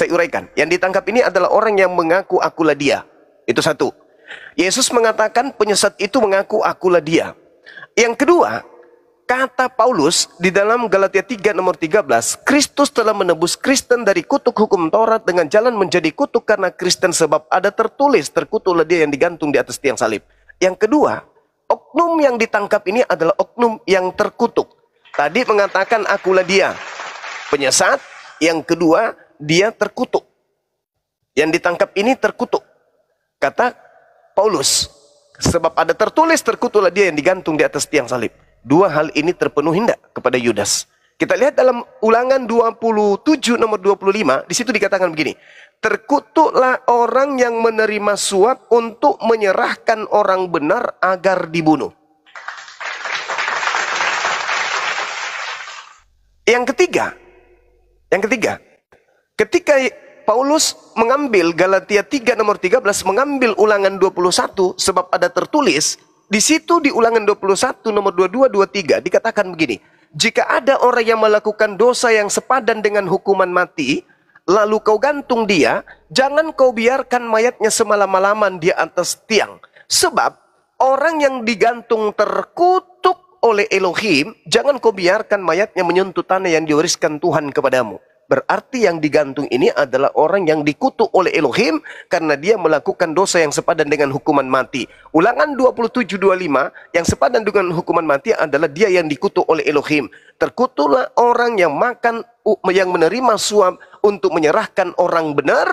Saya uraikan. Yang ditangkap ini adalah orang yang mengaku akulah dia. Itu satu. Yesus mengatakan penyesat itu mengaku akulah dia. Yang kedua, kata Paulus di dalam Galatia 3 nomor 13, Kristus telah menebus Kristen dari kutuk hukum Taurat dengan jalan menjadi kutuk karena Kristen, sebab ada tertulis, terkutuklah dia yang digantung di atas tiang salib. Yang kedua, oknum yang ditangkap ini adalah oknum yang terkutuk. Tadi mengatakan akulah dia, penyesat. Yang kedua, dia terkutuk. Yang ditangkap ini terkutuk. Kata Paulus, sebab ada tertulis, terkutuklah dia yang digantung di atas tiang salib. Dua hal ini terpenuhi hendak kepada Yudas. Kita lihat dalam Ulangan 27 nomor 25, di situ dikatakan begini, terkutuklah orang yang menerima suap untuk menyerahkan orang benar agar dibunuh. Yang ketiga, ketika Paulus mengambil Galatia 3 nomor 13, mengambil Ulangan 21, sebab ada tertulis, di situ di Ulangan 21 nomor 22, 23 dikatakan begini, jika ada orang yang melakukan dosa yang sepadan dengan hukuman mati, lalu kau gantung dia, jangan kau biarkan mayatnya semalam-malaman di atas tiang. Sebab orang yang digantung terkutuk oleh Elohim, jangan kau biarkan mayatnya menyentuh tanah yang diwariskan Tuhan kepadamu. Berarti yang digantung ini adalah orang yang dikutuk oleh Elohim karena dia melakukan dosa yang sepadan dengan hukuman mati. Ulangan 27:25 yang sepadan dengan hukuman mati adalah dia yang dikutuk oleh Elohim. Terkutuklah orang yang menerima suap untuk menyerahkan orang benar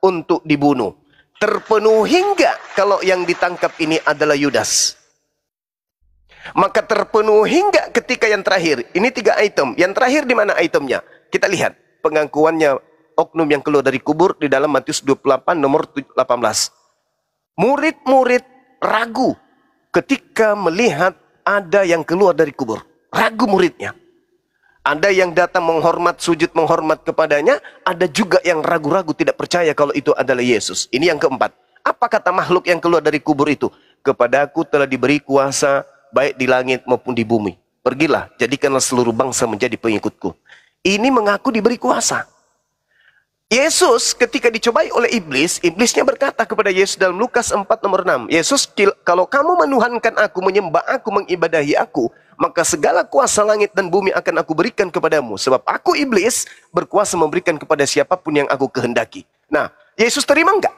untuk dibunuh. Terpenuhi enggak kalau yang ditangkap ini adalah Yudas? Maka terpenuhi enggak ketika yang terakhir? Ini 3 item. Yang terakhir di mana itemnya? Kita lihat pengakuannya oknum yang keluar dari kubur di dalam Matius 28 nomor 18. Murid-murid ragu ketika melihat ada yang keluar dari kubur. Ragu muridnya. Ada yang datang menghormat, sujud menghormat kepadanya. Ada juga yang ragu-ragu tidak percaya kalau itu adalah Yesus. Ini yang keempat. Apa kata makhluk yang keluar dari kubur itu? Kepadaku telah diberi kuasa baik di langit maupun di bumi. Pergilah, jadikanlah seluruh bangsa menjadi pengikutku. Ini mengaku diberi kuasa. Yesus ketika dicobai oleh iblis, iblisnya berkata kepada Yesus dalam Lukas 4 nomor 6, Yesus, kalau kamu menuhankan aku, menyembah aku, mengibadahi aku, maka segala kuasa langit dan bumi akan aku berikan kepadamu. Sebab aku iblis berkuasa memberikan kepada siapapun yang aku kehendaki. Nah, Yesus terima enggak?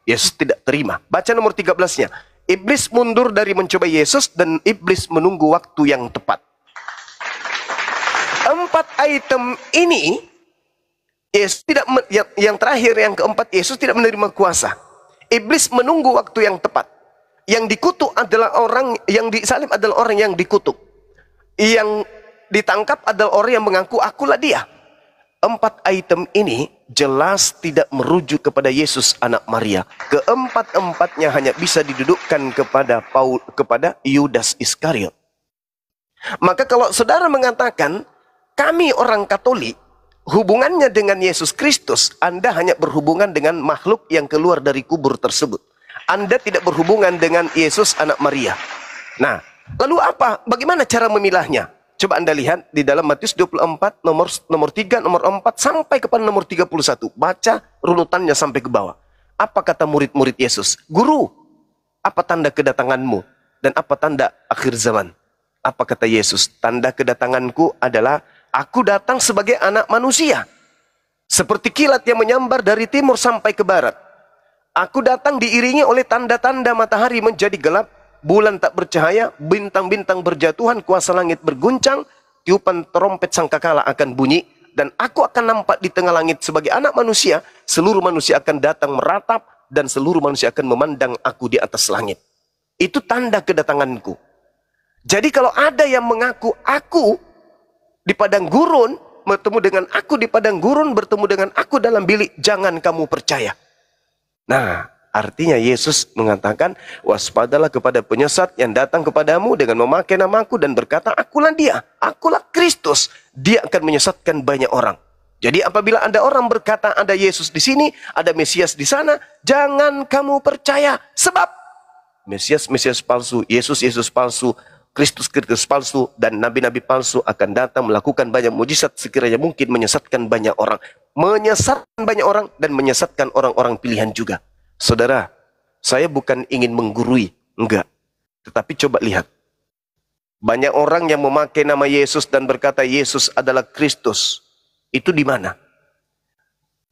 Yesus tidak terima. Baca nomor 13-nya. Iblis mundur dari mencobai Yesus dan iblis menunggu waktu yang tepat. 4 item ini, Yesus tidak, yang terakhir, yang keempat, Yesus tidak menerima kuasa. Iblis menunggu waktu yang tepat. Yang dikutuk adalah orang, yang disalib adalah orang yang dikutuk. Yang ditangkap adalah orang yang mengaku akulah dia. 4 item ini jelas tidak merujuk kepada Yesus anak Maria. Keempat-empatnya hanya bisa didudukkan kepada Yudas Iskariot. Maka kalau saudara mengatakan, kami orang Katolik, hubungannya dengan Yesus Kristus, Anda hanya berhubungan dengan makhluk yang keluar dari kubur tersebut. Anda tidak berhubungan dengan Yesus anak Maria. Nah, lalu apa? Bagaimana cara memilahnya? Coba Anda lihat di dalam Matius 24 nomor 3, nomor 4 sampai kepada nomor 31. Baca runutannya sampai ke bawah. Apa kata murid-murid Yesus? Guru, apa tanda kedatanganmu? Dan apa tanda akhir zaman? Apa kata Yesus? Tanda kedatanganku adalah aku datang sebagai anak manusia. Seperti kilat yang menyambar dari timur sampai ke barat. Aku datang diiringi oleh tanda-tanda matahari menjadi gelap, bulan tak bercahaya, bintang-bintang berjatuhan, kuasa langit berguncang, tiupan trompet sangkakala akan bunyi, dan aku akan nampak di tengah langit sebagai anak manusia, seluruh manusia akan datang meratap, dan seluruh manusia akan memandang aku di atas langit. Itu tanda kedatanganku. Jadi kalau ada yang mengaku aku di padang gurun, bertemu dengan aku di padang gurun, bertemu dengan aku dalam bilik, jangan kamu percaya. Nah, artinya Yesus mengatakan, waspadalah kepada penyesat yang datang kepadamu dengan memakai namaku dan berkata, akulah dia, akulah Kristus. Dia akan menyesatkan banyak orang. Jadi apabila ada orang berkata ada Yesus di sini, ada Mesias di sana, jangan kamu percaya. Sebab Mesias palsu, Yesus palsu, Kristus palsu, dan nabi-nabi palsu akan datang melakukan banyak mujizat sekiranya mungkin menyesatkan banyak orang. menyesatkan banyak orang, dan menyesatkan orang-orang pilihan juga. Saudara, saya bukan ingin menggurui, enggak. Tetapi coba lihat. Banyak orang yang memakai nama Yesus dan berkata Yesus adalah Kristus. Itu di mana?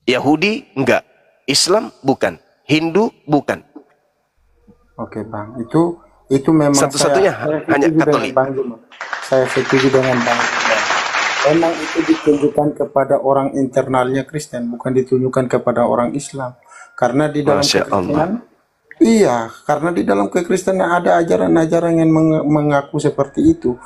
Yahudi? Enggak. Islam? Bukan. Hindu? Bukan. Oke Bang, itu memang Satu-satunya hanya Katolik. Saya setuju dengan Bang. Memang itu ditunjukkan kepada orang internalnya Kristen, bukan ditunjukkan kepada orang Islam. Karena di dalam kekristenan, iya, karena di dalam kekristenan ada ajaran-ajaran yang mengaku seperti itu.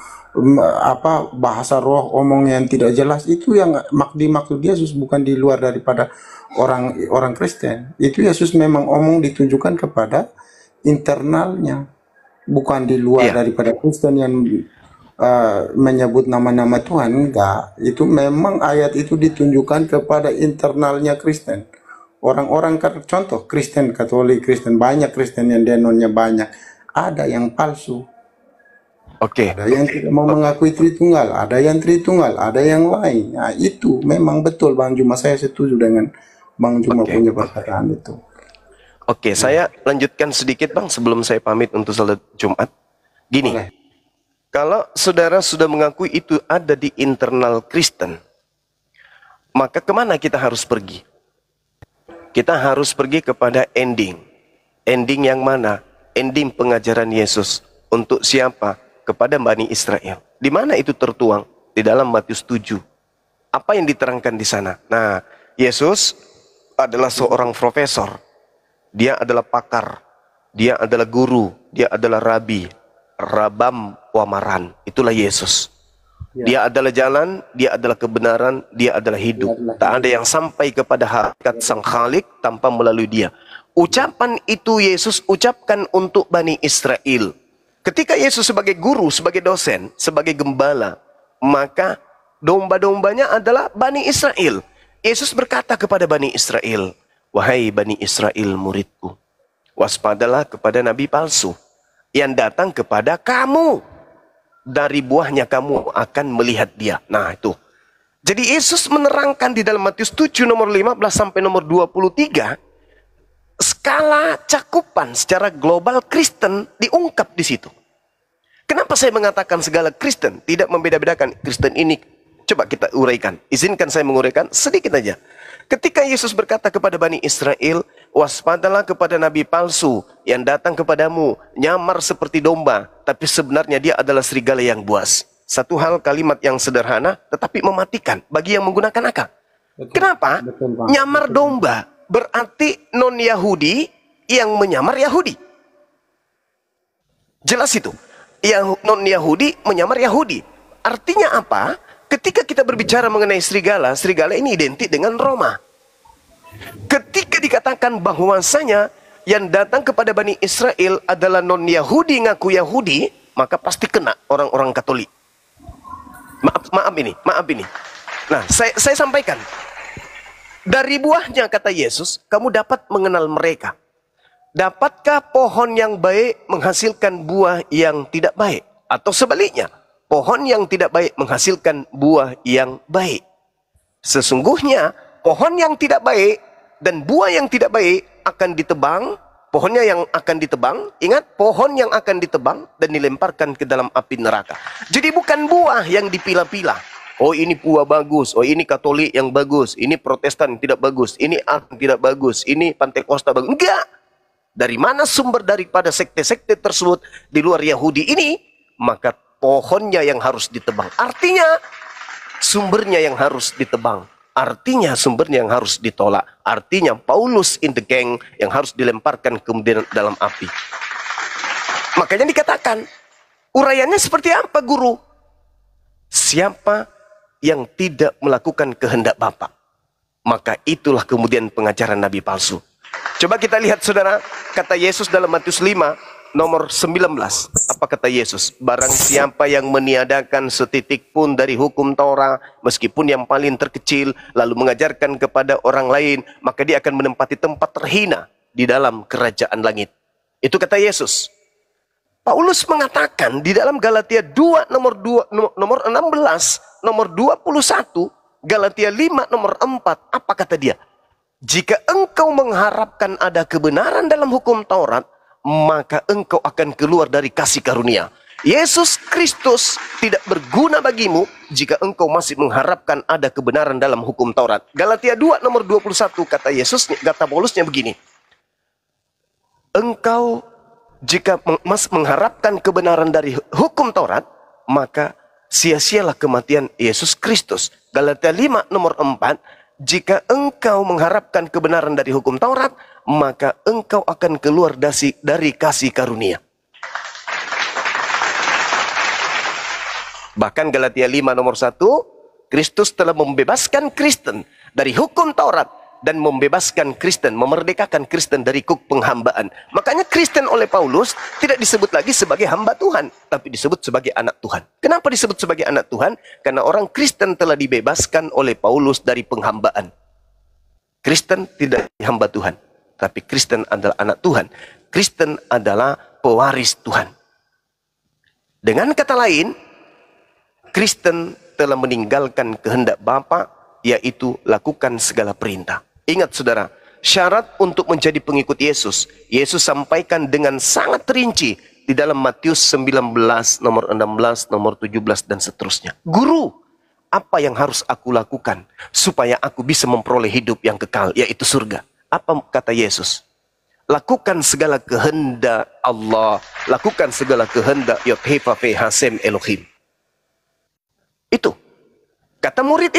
Bahasa roh, omong yang tidak jelas, itu yang dimaksud Yesus, bukan di luar daripada orang Kristen. Itu Yesus memang omong ditujukan kepada internalnya, bukan di luar daripada Kristen yang menyebut nama-nama Tuhan. Enggak, itu memang ayat itu ditunjukkan kepada internalnya Kristen. Orang-orang contoh Kristen Katolik, Kristen banyak, Kristen yang denonnya banyak, ada yang palsu. Ada yang tidak mau mengakui Tritunggal, ada yang Tritunggal, ada yang lain. Nah, itu memang betul Bang Juma, saya setuju dengan Bang Juma punya perkataan itu. Saya lanjutkan sedikit Bang sebelum saya pamit untuk salat Jumat. Gini, kalau saudara sudah mengakui itu ada di internal Kristen, maka kemana kita harus pergi? Kita harus pergi kepada ending. Ending yang mana? Ending pengajaran Yesus. Untuk siapa? Kepada Bani Israel. Di mana itu tertuang? Di dalam Matius 7. Apa yang diterangkan di sana? Nah, Yesus adalah seorang profesor. Dia adalah pakar. Dia adalah guru. Dia adalah rabi. Rabam Wamaran. Itulah Yesus. Dia adalah jalan, dia adalah kebenaran, dia adalah hidup. Tak ada yang sampai kepada hakikat Sang Khalik tanpa melalui dia. Ucapan itu Yesus ucapkan untuk Bani Israel. Ketika Yesus sebagai guru, sebagai dosen, sebagai gembala, maka domba-dombanya adalah Bani Israel. Yesus berkata kepada Bani Israel, "Wahai Bani Israel muridku, waspadalah kepada nabi palsu yang datang kepada kamu. Dari buahnya kamu akan melihat dia." Nah itu. Jadi Yesus menerangkan di dalam Matius 7 nomor 15 sampai nomor 23, skala cakupan secara global Kristen diungkap di situ. Kenapa saya mengatakan segala Kristen? Tidak membeda-bedakan Kristen ini. Coba kita uraikan. Izinkan saya menguraikan sedikit aja. Ketika Yesus berkata kepada Bani Israel, "Waspadalah kepada nabi palsu yang datang kepadamu, nyamar seperti domba, tapi sebenarnya dia adalah serigala yang buas." Satu hal kalimat yang sederhana, tetapi mematikan bagi yang menggunakan akal. Kenapa? Nyamar domba berarti non-Yahudi yang menyamar Yahudi. Jelas itu. Yang non-Yahudi menyamar Yahudi. Artinya apa? Ketika kita berbicara mengenai serigala, serigala ini identik dengan Roma. Ketika dikatakan bahwasanya yang datang kepada Bani Israel adalah non-Yahudi ngaku Yahudi, maka pasti kena orang-orang Katolik. Maaf ini. Nah, saya sampaikan. Dari buahnya, kata Yesus, kamu dapat mengenal mereka. Dapatkah pohon yang baik menghasilkan buah yang tidak baik? Atau sebaliknya, pohon yang tidak baik menghasilkan buah yang baik. Sesungguhnya pohon yang tidak baik dan buah yang tidak baik akan ditebang. Pohonnya yang akan ditebang, ingat, pohon yang akan ditebang dan dilemparkan ke dalam api neraka. Jadi bukan buah yang dipilah-pilah. Oh ini buah bagus, oh ini Katolik yang bagus, ini Protestan tidak bagus, ini tidak bagus, ini Pantekosta bagus. Enggak. Dari mana sumber daripada sekte-sekte tersebut di luar Yahudi ini? Maka pohonnya yang harus ditebang. Artinya sumbernya yang harus ditebang. Artinya sumbernya yang harus ditolak. Artinya Paulus in the gang yang harus dilemparkan kemudian dalam api. Makanya dikatakan, uraiannya seperti apa guru? Siapa yang tidak melakukan kehendak Bapa, maka itulah kemudian pengajaran nabi palsu. Coba kita lihat saudara, kata Yesus dalam Matius 5 nomor 19. Apa kata Yesus? Barang siapa yang meniadakan setitik pun dari hukum Taurat, meskipun yang paling terkecil, lalu mengajarkan kepada orang lain, maka dia akan menempati tempat terhina di dalam kerajaan langit. Itu kata Yesus. Paulus mengatakan di dalam Galatia 2 nomor 16, nomor 21, Galatia 5 nomor 4, apa kata dia? Jika engkau mengharapkan ada kebenaran dalam hukum Taurat, maka engkau akan keluar dari kasih karunia. Yesus Kristus tidak berguna bagimu jika engkau masih mengharapkan ada kebenaran dalam hukum Taurat. Galatia 2 nomor 21 kata Yesus, kata Paulusnya begini. Engkau jika mengharapkan kebenaran dari hukum Taurat, maka sia-sialah kematian Yesus Kristus. Galatia 5 nomor 4, jika engkau mengharapkan kebenaran dari hukum Taurat, maka engkau akan keluar dari kasih karunia. Bahkan Galatia 5 nomor 1, Kristus telah membebaskan Kristen dari hukum Taurat dan membebaskan Kristen, memerdekakan Kristen dari kuk penghambaan. Makanya Kristen oleh Paulus tidak disebut lagi sebagai hamba Tuhan, tapi disebut sebagai anak Tuhan. Kenapa disebut sebagai anak Tuhan? Karena orang Kristen telah dibebaskan oleh Paulus dari penghambaan. Kristen tidak hamba Tuhan, tapi Kristen adalah anak Tuhan. Kristen adalah pewaris Tuhan. Dengan kata lain, Kristen telah meninggalkan kehendak Bapa, yaitu lakukan segala perintah. Ingat saudara, syarat untuk menjadi pengikut Yesus, Yesus sampaikan dengan sangat rinci di dalam Matius 19, nomor 16, nomor 17, dan seterusnya. Guru, apa yang harus aku lakukan supaya aku bisa memperoleh hidup yang kekal, yaitu surga? Apa kata Yesus? Lakukan segala kehendak Allah, lakukan segala kehendak Yod-Heh-Vah-Veh Hasem Elohim. Itu. Kata murid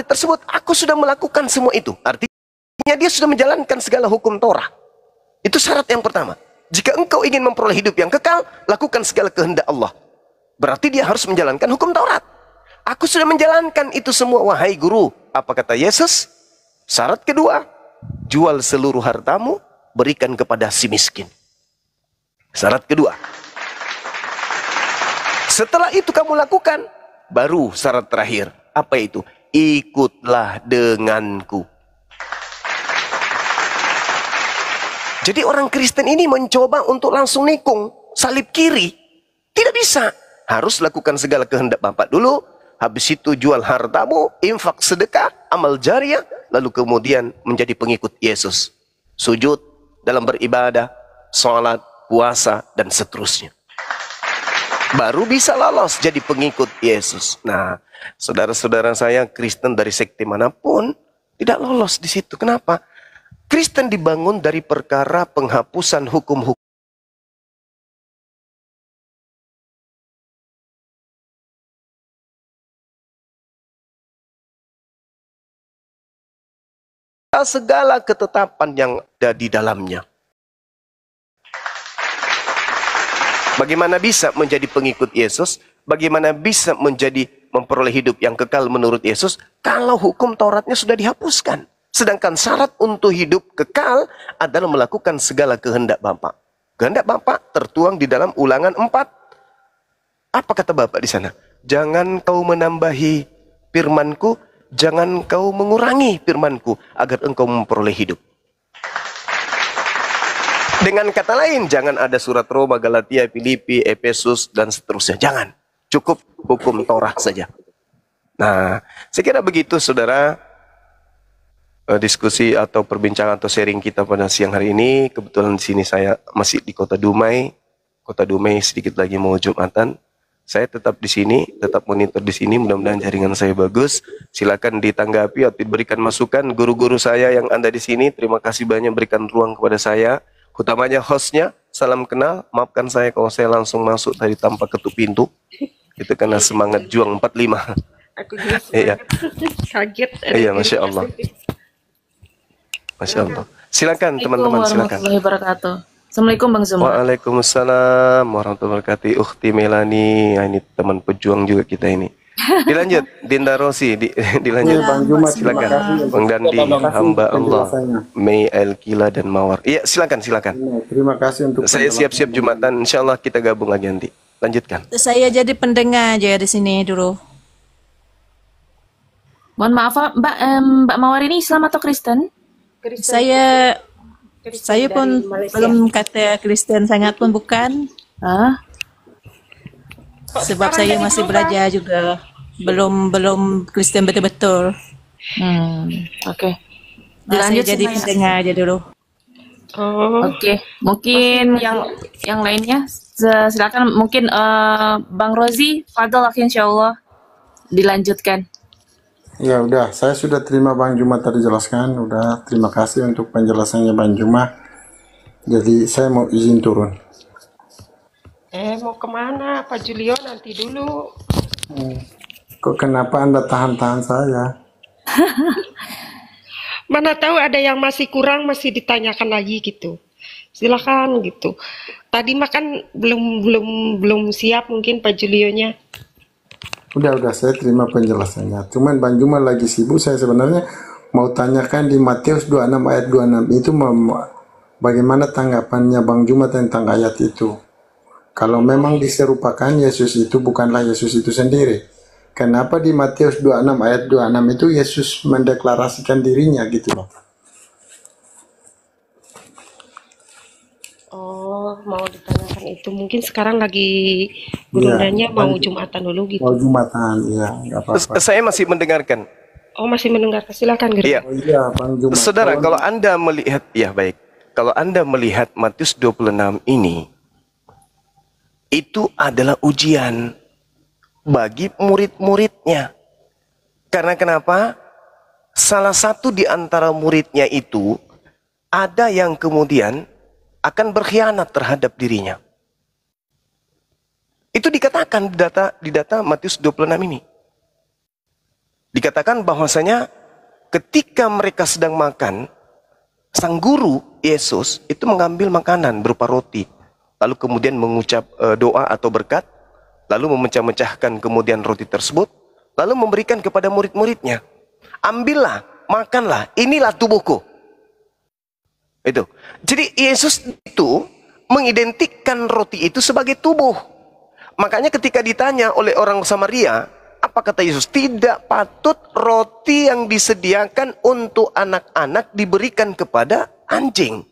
tersebut, aku sudah melakukan semua itu. Artinya dia sudah menjalankan segala hukum Torah. Itu syarat yang pertama. Jika engkau ingin memperoleh hidup yang kekal, lakukan segala kehendak Allah. Berarti dia harus menjalankan hukum Taurat. Aku sudah menjalankan itu semua, wahai guru. Apa kata Yesus? Syarat kedua, jual seluruh hartamu, berikan kepada si miskin. Syarat kedua. Setelah itu kamu lakukan, baru syarat terakhir. Apa itu? Ikutlah denganku. Jadi orang Kristen ini mencoba untuk langsung nikung salib kiri. Tidak bisa. Harus lakukan segala kehendak Bapa dulu. Habis itu jual hartamu, infak sedekah, amal jariah. Lalu kemudian menjadi pengikut Yesus. Sujud dalam beribadah, sholat, puasa, dan seterusnya. Baru bisa lolos jadi pengikut Yesus. Nah, saudara-saudara saya Kristen dari sekte manapun tidak lolos di situ. Kenapa? Kristen dibangun dari perkara penghapusan hukum-hukum. Segala ketetapan yang ada di dalamnya. Bagaimana bisa menjadi pengikut Yesus? Bagaimana bisa memperoleh hidup yang kekal menurut Yesus kalau hukum Tauratnya sudah dihapuskan? Sedangkan syarat untuk hidup kekal adalah melakukan segala kehendak Bapa. Kehendak Bapa tertuang di dalam Ulangan 4. Apa kata Bapa di sana? Jangan kau menambahi firman-Ku, jangan kau mengurangi firman-Ku agar engkau memperoleh hidup. Dengan kata lain, jangan ada surat Roma, Galatia, Filipi, Efesus, dan seterusnya. Jangan. Cukup hukum Torah saja. Nah, saya kira begitu, saudara. Diskusi atau perbincangan atau sharing kita pada siang hari ini. Kebetulan di sini saya masih di Kota Dumai. Kota Dumai sedikit lagi mau Jumatan. Saya tetap di sini, tetap monitor di sini. Mudah-mudahan jaringan saya bagus. Silakan ditanggapi atau diberikan masukan. Guru-guru saya yang ada di sini, terima kasih banyak berikan ruang kepada saya. Utamanya hostnya, salam kenal. Maafkan saya kalau saya langsung masuk tadi tanpa ketuk pintu. Itu karena semangat juang 45. Aku juga Iya. kaget. Iya, Masya Allah. Masya Allah. Silakan teman-teman, silakan. Warahmatullahi wabarakatuh. Assalamualaikum Bang Zuma. Waalaikumsalam warahmatullahi wabarakatuh. Ukhti Melani, ini teman pejuang juga kita ini. Dilanjut, Dinda Rosi, dilanjut. Bang Juma, Silakan. terima kasih. Bang Dandi, Terima kasih hamba untuk Allah, penjelasannya. Mei Kila dan Mawar. Iya, silakan. Terima kasih untuk Saya siap-siap Jumatan, insya Allah kita gabung lagi nanti. Lanjutkan. Saya jadi pendengar aja di sini dulu. Mohon maaf Mbak Mawar ini Islam atau Kristen? Saya pun belum kata Kristen sangat pun bukan. Hah? Sebab saya masih belajar juga. belum Kristen betul-betul. Oke. Nah, saya Dilanjut jadi Maya. pendengar aja dulu. Oke, mungkin yang lainnya silakan, mungkin Bang Rozi, Fadol, insyaallah dilanjutkan. Ya udah, saya sudah terima Bang Juma tadi jelaskan. Udah, terima kasih untuk penjelasannya Bang Juma. Jadi saya mau izin turun. Mau kemana Pak Julio? Nanti dulu. Kok kenapa Anda tahan-tahan saya? Mana tahu ada yang masih kurang, masih ditanyakan lagi gitu. Silakan gitu. Tadi makan belum siap mungkin Pak Julionya. Udah, saya terima penjelasannya. Cuman Bang Juma lagi sibuk, saya sebenarnya mau tanyakan di Matius 26 ayat 26 itu bagaimana tanggapannya Bang Juma tentang ayat itu. Kalau memang diserupakan Yesus itu bukanlah Yesus itu sendiri. Kenapa di Matius 26 ayat 26 itu Yesus mendeklarasikan dirinya gitu loh. Oh, mau ditanyakan itu. Mungkin sekarang lagi gunanya mau Jumatan dulu gitu. Mau Jumatan, iya, nggak apa-apa. Saya masih mendengarkan. Oh, masih mendengarkan. Silakan, Geri. Iya. Oh iya, Bang Juma. Saudara, kalau Anda melihat, ya baik. Kalau Anda melihat Matius 26 ini, itu adalah ujian bagi murid-muridnya. Karena kenapa? Salah satu di antara muridnya itu ada yang kemudian akan berkhianat terhadap dirinya. Itu dikatakan di data Matius 26 ini. Dikatakan bahwasanya ketika mereka sedang makan, sang guru Yesus itu mengambil makanan berupa roti, lalu kemudian mengucap doa atau berkat, lalu memecah-mecahkan kemudian roti tersebut, lalu memberikan kepada murid-muridnya. Ambillah, makanlah, inilah tubuhku. Itu. Jadi Yesus itu mengidentikan roti itu sebagai tubuh. Makanya ketika ditanya oleh orang Samaria, apa kata Yesus? Tidak patut roti yang disediakan untuk anak-anak diberikan kepada anjing.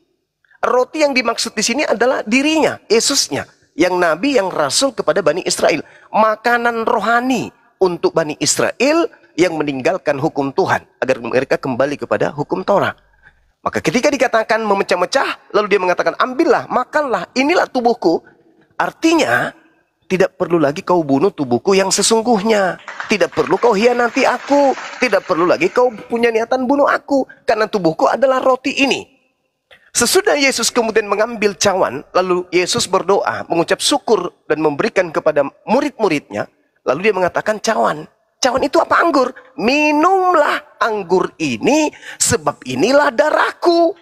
Roti yang dimaksud di sini adalah dirinya, Yesusnya, yang nabi, yang rasul kepada Bani Israel. Makanan rohani untuk Bani Israel yang meninggalkan hukum Tuhan, agar mereka kembali kepada hukum Torah. Maka ketika dikatakan memecah-mecah, lalu dia mengatakan, ambillah, makanlah, inilah tubuhku. Artinya, tidak perlu lagi kau bunuh tubuhku yang sesungguhnya. Tidak perlu kau hianati aku. Tidak perlu lagi kau punya niatan bunuh aku. Karena tubuhku adalah roti ini. Sesudah Yesus kemudian mengambil cawan, lalu Yesus berdoa, mengucap syukur, dan memberikan kepada murid-muridnya. Lalu dia mengatakan, cawan. Cawan itu apa? Anggur. Minumlah anggur ini, sebab inilah darahku.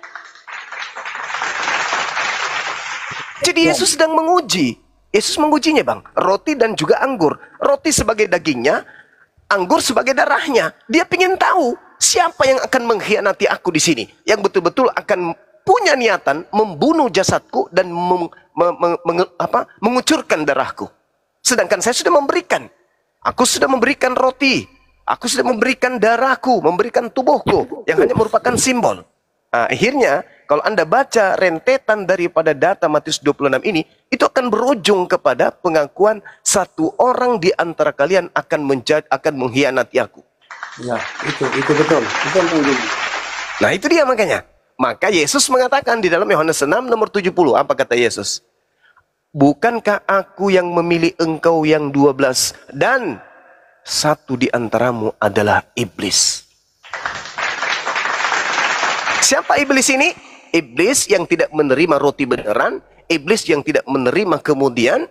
Jadi Yesus sedang menguji. Yesus mengujinya, Bang. Roti dan juga anggur. Roti sebagai dagingnya, anggur sebagai darahnya. Dia ingin tahu siapa yang akan mengkhianati aku di sini, yang betul-betul akan punya niatan membunuh jasadku dan mengucurkan darahku. Sedangkan saya sudah memberikan. Aku sudah memberikan roti. Aku sudah memberikan darahku, memberikan tubuhku, yang hanya merupakan simbol. Nah, akhirnya, kalau Anda baca rentetan daripada data Matius 26 ini, itu akan berujung kepada pengakuan satu orang di antara kalian akan mengkhianati aku. Ya, itu betul. Itu yang Nah, itu dia makanya. Maka Yesus mengatakan di dalam Yohanes 6 nomor 70, apa kata Yesus? Bukankah aku yang memilih engkau yang 12 dan satu di antaramu adalah iblis? Siapa iblis ini? Iblis yang tidak menerima roti beneran, iblis yang tidak menerima kemudian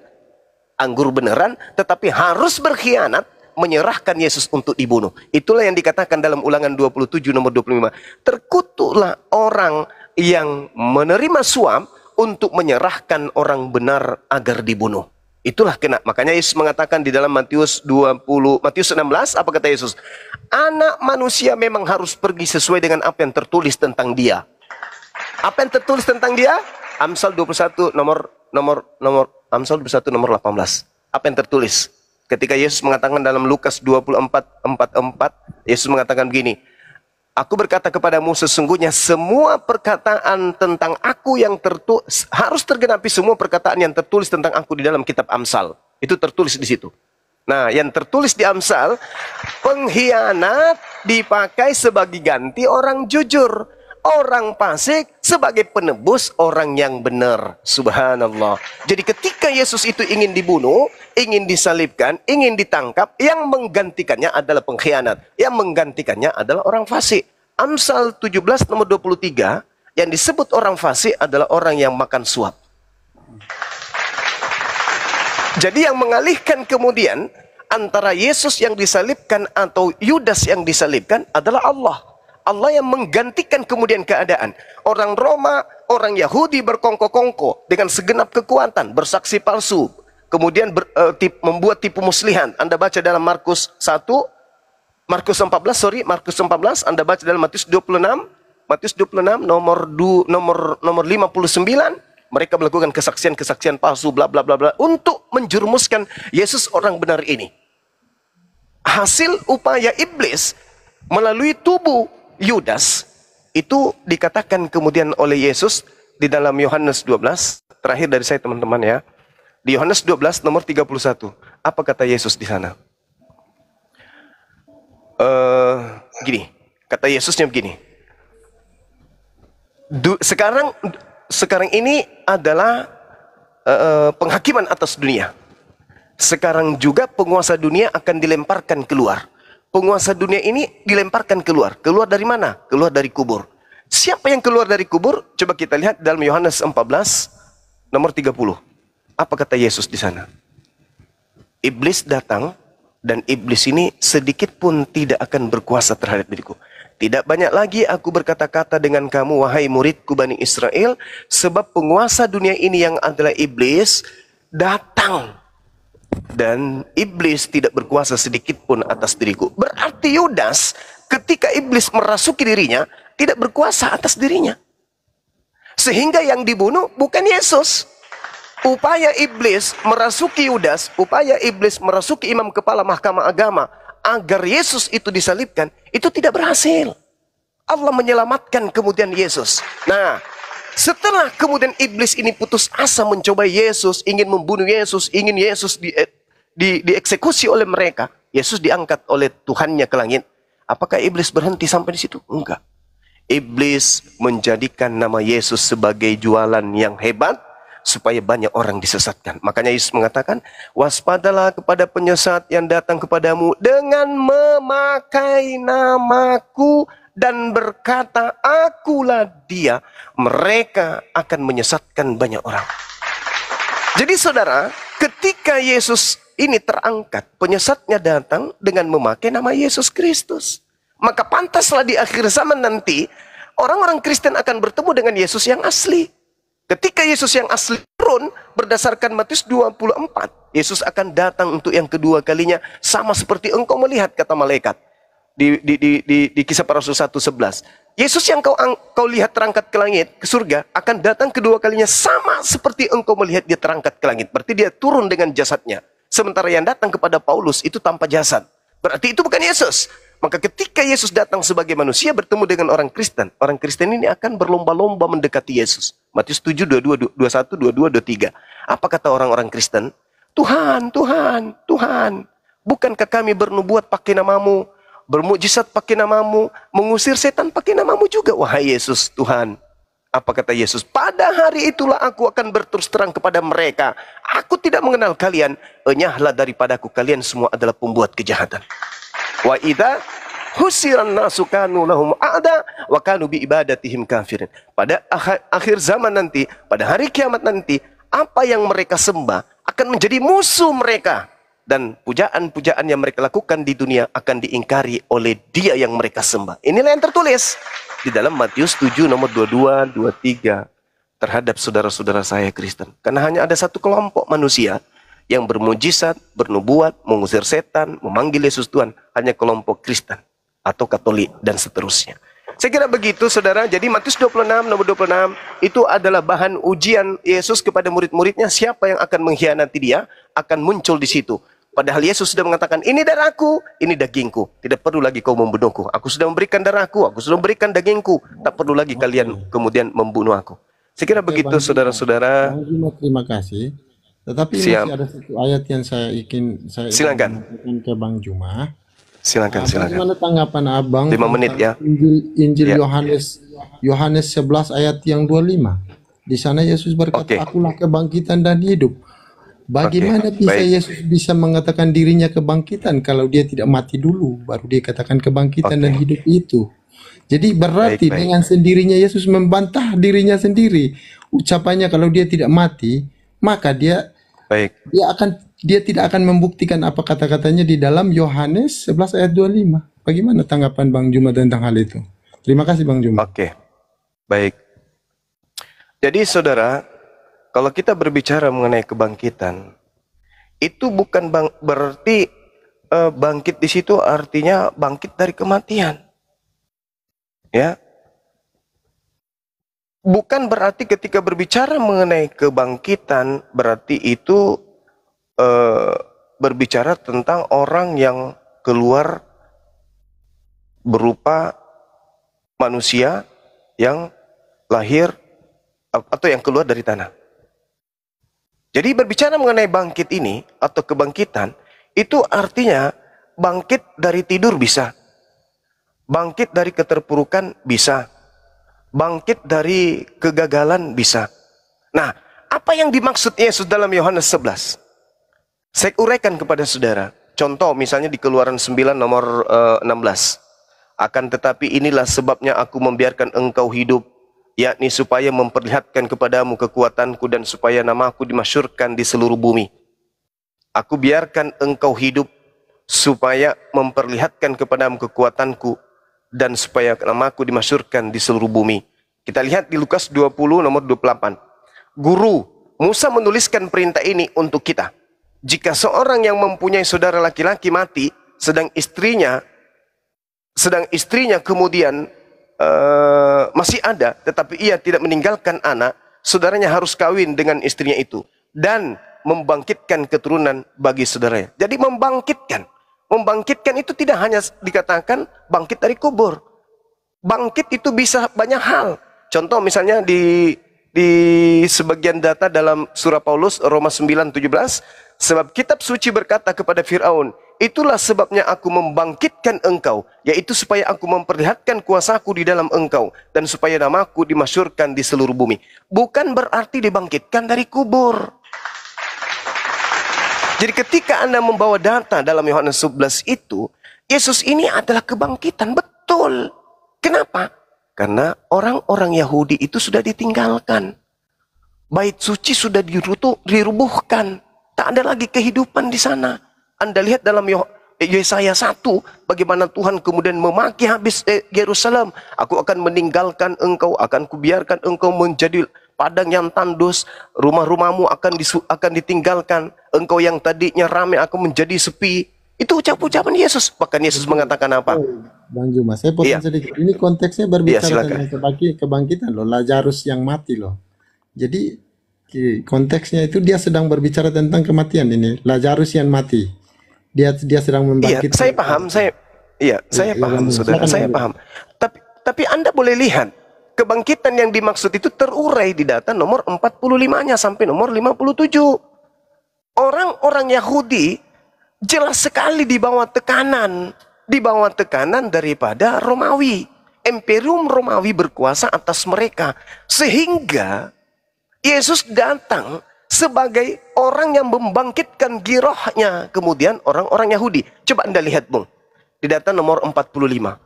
anggur beneran, tetapi harus berkhianat, menyerahkan Yesus untuk dibunuh. Itulah yang dikatakan dalam Ulangan 27 nomor 25. Terkutuklah orang yang menerima suap untuk menyerahkan orang benar agar dibunuh. Itulah kena. Makanya Yesus mengatakan di dalam Matius 16, apa kata Yesus? Anak manusia memang harus pergi sesuai dengan apa yang tertulis tentang dia. Apa yang tertulis tentang dia? Amsal 21 nomor Amsal 21 nomor 18. Apa yang tertulis? Ketika Yesus mengatakan dalam Lukas 24:44, Yesus mengatakan begini, aku berkata kepadamu sesungguhnya semua perkataan tentang aku yang harus tergenapi semua perkataan yang tertulis tentang aku di dalam kitab Amsal. Itu tertulis di situ. Nah, yang tertulis di Amsal, pengkhianat dipakai sebagai ganti orang jujur, orang fasik sebagai penebus orang yang benar. Subhanallah. Jadi ketika Yesus itu ingin dibunuh, ingin disalibkan, ingin ditangkap, yang menggantikannya adalah pengkhianat, yang menggantikannya adalah orang fasik. Amsal 17 nomor 23, yang disebut orang fasik adalah orang yang makan suap. Jadi yang mengalihkan kemudian antara Yesus yang disalibkan atau Yudas yang disalibkan adalah Allah. Allah yang menggantikan kemudian keadaan. Orang Roma, orang Yahudi berkongko-kongko dengan segenap kekuatan, bersaksi palsu. Kemudian membuat tipu muslihan. Anda baca dalam Markus 14, Anda baca dalam Matius 26 nomor 59. Mereka melakukan kesaksian-kesaksian palsu, bla bla bla bla, untuk menjerumuskan Yesus orang benar ini. Hasil upaya iblis melalui tubuh Yudas itu dikatakan kemudian oleh Yesus di dalam Yohanes 12. Terakhir dari saya teman-teman ya. Di Yohanes 12 nomor 31. Apa kata Yesus di sana? Gini. Kata Yesusnya begini. Sekarang ini adalah penghakiman atas dunia. Sekarang juga penguasa dunia akan dilemparkan keluar. Penguasa dunia ini dilemparkan keluar. Keluar dari mana? Keluar dari kubur. Siapa yang keluar dari kubur? Coba kita lihat dalam Yohanes 14 nomor 30. Apa kata Yesus di sana? Iblis datang dan iblis ini sedikit pun tidak akan berkuasa terhadap diriku. Tidak banyak lagi aku berkata-kata dengan kamu, wahai muridku Bani Israel, sebab penguasa dunia ini yang adalah iblis datang. Dan iblis tidak berkuasa sedikit pun atas diriku. Berarti Yudas ketika iblis merasuki dirinya, tidak berkuasa atas dirinya. Sehingga yang dibunuh bukan Yesus. Upaya iblis merasuki Yudas, upaya iblis merasuki imam kepala mahkamah agama, agar Yesus itu disalibkan, itu tidak berhasil. Allah menyelamatkan kemudian Yesus. Nah, setelah kemudian iblis ini putus asa mencoba Yesus, ingin membunuh Yesus, ingin Yesus dieksekusi oleh mereka, Yesus diangkat oleh Tuhannya ke langit. Apakah iblis berhenti sampai di situ? Enggak. Iblis menjadikan nama Yesus sebagai jualan yang hebat, supaya banyak orang disesatkan. Makanya Yesus mengatakan, waspadalah kepada penyesat yang datang kepadamu dengan memakai namaku dan berkata, akulah dia. Mereka akan menyesatkan banyak orang. Jadi saudara, ketika Yesus ini terangkat, penyesatnya datang dengan memakai nama Yesus Kristus. Maka pantaslah di akhir zaman nanti, orang-orang Kristen akan bertemu dengan Yesus yang asli. Ketika Yesus yang asli turun, berdasarkan Matius 24, Yesus akan datang untuk yang kedua kalinya, sama seperti engkau melihat, kata malaikat. Di Kisah Para Rasul 1:11. Yesus yang kau lihat terangkat ke langit, ke surga, akan datang kedua kalinya sama seperti engkau melihat dia terangkat ke langit. Berarti dia turun dengan jasadnya. Sementara yang datang kepada Paulus itu tanpa jasad. Berarti itu bukan Yesus. Maka ketika Yesus datang sebagai manusia bertemu dengan orang Kristen ini akan berlomba-lomba mendekati Yesus. Matius 7, 21, 22, 23. Apa kata orang-orang Kristen? Tuhan, Tuhan, Tuhan, bukankah kami bernubuat pakai namamu, bermukjizat pakai namamu, mengusir setan pakai namamu juga, wahai Yesus, Tuhan. Apa kata Yesus? Pada hari itulah aku akan berterus terang kepada mereka. Aku tidak mengenal kalian. Enyahlah daripadaku, kalian semua adalah pembuat kejahatan. Wa idza husiran nasu kanu lahum a'da wa kanu bi ibadatihim kafirin. Pada akhir zaman nanti, pada hari kiamat nanti, apa yang mereka sembah akan menjadi musuh mereka, dan pujaan-pujaan yang mereka lakukan di dunia akan diingkari oleh dia yang mereka sembah. Inilah yang tertulis di dalam Matius 7 nomor 22, 23 terhadap saudara-saudara saya Kristen. Karena hanya ada satu kelompok manusia yang bermujizat, bernubuat, mengusir setan, memanggil Yesus Tuhan, hanya kelompok Kristen atau Katolik dan seterusnya. Saya kira begitu saudara. Jadi Matius 26 nomor 26 itu adalah bahan ujian Yesus kepada murid-muridnya. Siapa yang akan mengkhianati dia akan muncul di situ. Padahal Yesus sudah mengatakan, ini darahku, ini dagingku. Tidak perlu lagi kau membunuhku. Aku sudah memberikan darahku, aku sudah memberikan dagingku. Tak perlu lagi kalian kemudian membunuh aku. Saya kira begitu saudara-saudara. Terima kasih. Tetapi Siap. masih ada satu ayat yang saya ingin Silakan. menyampaikan ke Bang Juma. Silakan. Bagaimana tanggapan Abang 5 menit ya. Injil Ya. Yohanes 11 ayat yang 25. Di sana Yesus berkata, Oke. "Akulah kebangkitan dan hidup." Bagaimana bisa baik. Yesus bisa mengatakan dirinya kebangkitan kalau dia tidak mati dulu, baru dia katakan kebangkitan dan hidup itu. Jadi berarti Baik. dengan sendirinya Yesus membantah dirinya sendiri. Ucapannya kalau dia tidak mati, maka dia Baik. dia tidak akan membuktikan apa kata-katanya di dalam Yohanes 11 ayat 25. Bagaimana tanggapan Bang Juma tentang hal itu? Terima kasih Bang Juma. Oke. Baik. Jadi saudara, kalau kita berbicara mengenai kebangkitan, itu bukan berarti bangkit di situ artinya bangkit dari kematian. Ya. Bukan berarti ketika berbicara mengenai kebangkitan berarti itu berbicara tentang orang yang keluar berupa manusia yang lahir atau yang keluar dari tanah. Jadi berbicara mengenai bangkit ini atau kebangkitan, itu artinya bangkit dari tidur bisa. Bangkit dari keterpurukan bisa. Bangkit dari kegagalan bisa. Nah, apa yang dimaksud Yesus dalam Yohanes 11? Saya uraikan kepada saudara. Contoh misalnya di Keluaran 9 nomor 16. Akan tetapi inilah sebabnya aku membiarkan engkau hidup, yakni supaya memperlihatkan kepadamu kekuatanku dan supaya namaku dimasyhurkan di seluruh bumi. Aku biarkan engkau hidup supaya memperlihatkan kepadamu kekuatanku dan supaya namaku dimasyhurkan di seluruh bumi. Kita lihat di Lukas 20 nomor 28. Guru, Musa menuliskan perintah ini untuk kita. Jika seorang yang mempunyai saudara laki-laki mati, sedang istrinya kemudian masih ada, tetapi ia tidak meninggalkan anak, saudaranya harus kawin dengan istrinya itu dan membangkitkan keturunan bagi saudaranya. Jadi membangkitkan itu tidak hanya dikatakan bangkit dari kubur. Bangkit itu bisa banyak hal. Contoh misalnya di sebagian data dalam surah Paulus Roma 9:17, sebab kitab suci berkata kepada Firaun, itulah sebabnya aku membangkitkan engkau, yaitu supaya aku memperlihatkan kuasaku di dalam engkau, dan supaya namaku dimasyhurkan di seluruh bumi. Bukan berarti dibangkitkan dari kubur. Jadi ketika Anda membawa data dalam Yohanes 11 itu, Yesus ini adalah kebangkitan, betul. Kenapa? Karena orang-orang Yahudi itu sudah ditinggalkan. Bait suci sudah dirubuhkan. Tak ada lagi kehidupan di sana. Anda lihat dalam Yesaya 1, bagaimana Tuhan kemudian memaki habis Yerusalem. Aku akan meninggalkan engkau, akan kubiarkan engkau menjadi padang yang tandus, rumah-rumahmu akan ditinggalkan, engkau yang tadinya ramai akan menjadi sepi. Itu ucapan Yesus. Bahkan Yesus mengatakan apa? Bang Juma, saya potong sedikit. Ini konteksnya berbicara tentang kebangkitan loh, Lazarus yang mati loh. Jadi konteksnya itu dia sedang berbicara tentang kematian ini, Lazarus yang mati. Dia sedang membangkitkan. Saya paham, saya paham, saudara, saya paham. Tapi Anda boleh lihat, kebangkitan yang dimaksud itu terurai di data nomor 45-nya sampai nomor 57. Orang-orang Yahudi jelas sekali di bawah tekanan daripada Romawi. Imperium Romawi berkuasa atas mereka. Sehingga Yesus datang sebagai orang yang membangkitkan girohnya kemudian orang-orang Yahudi. Coba Anda lihat, Bung. Di data nomor 45.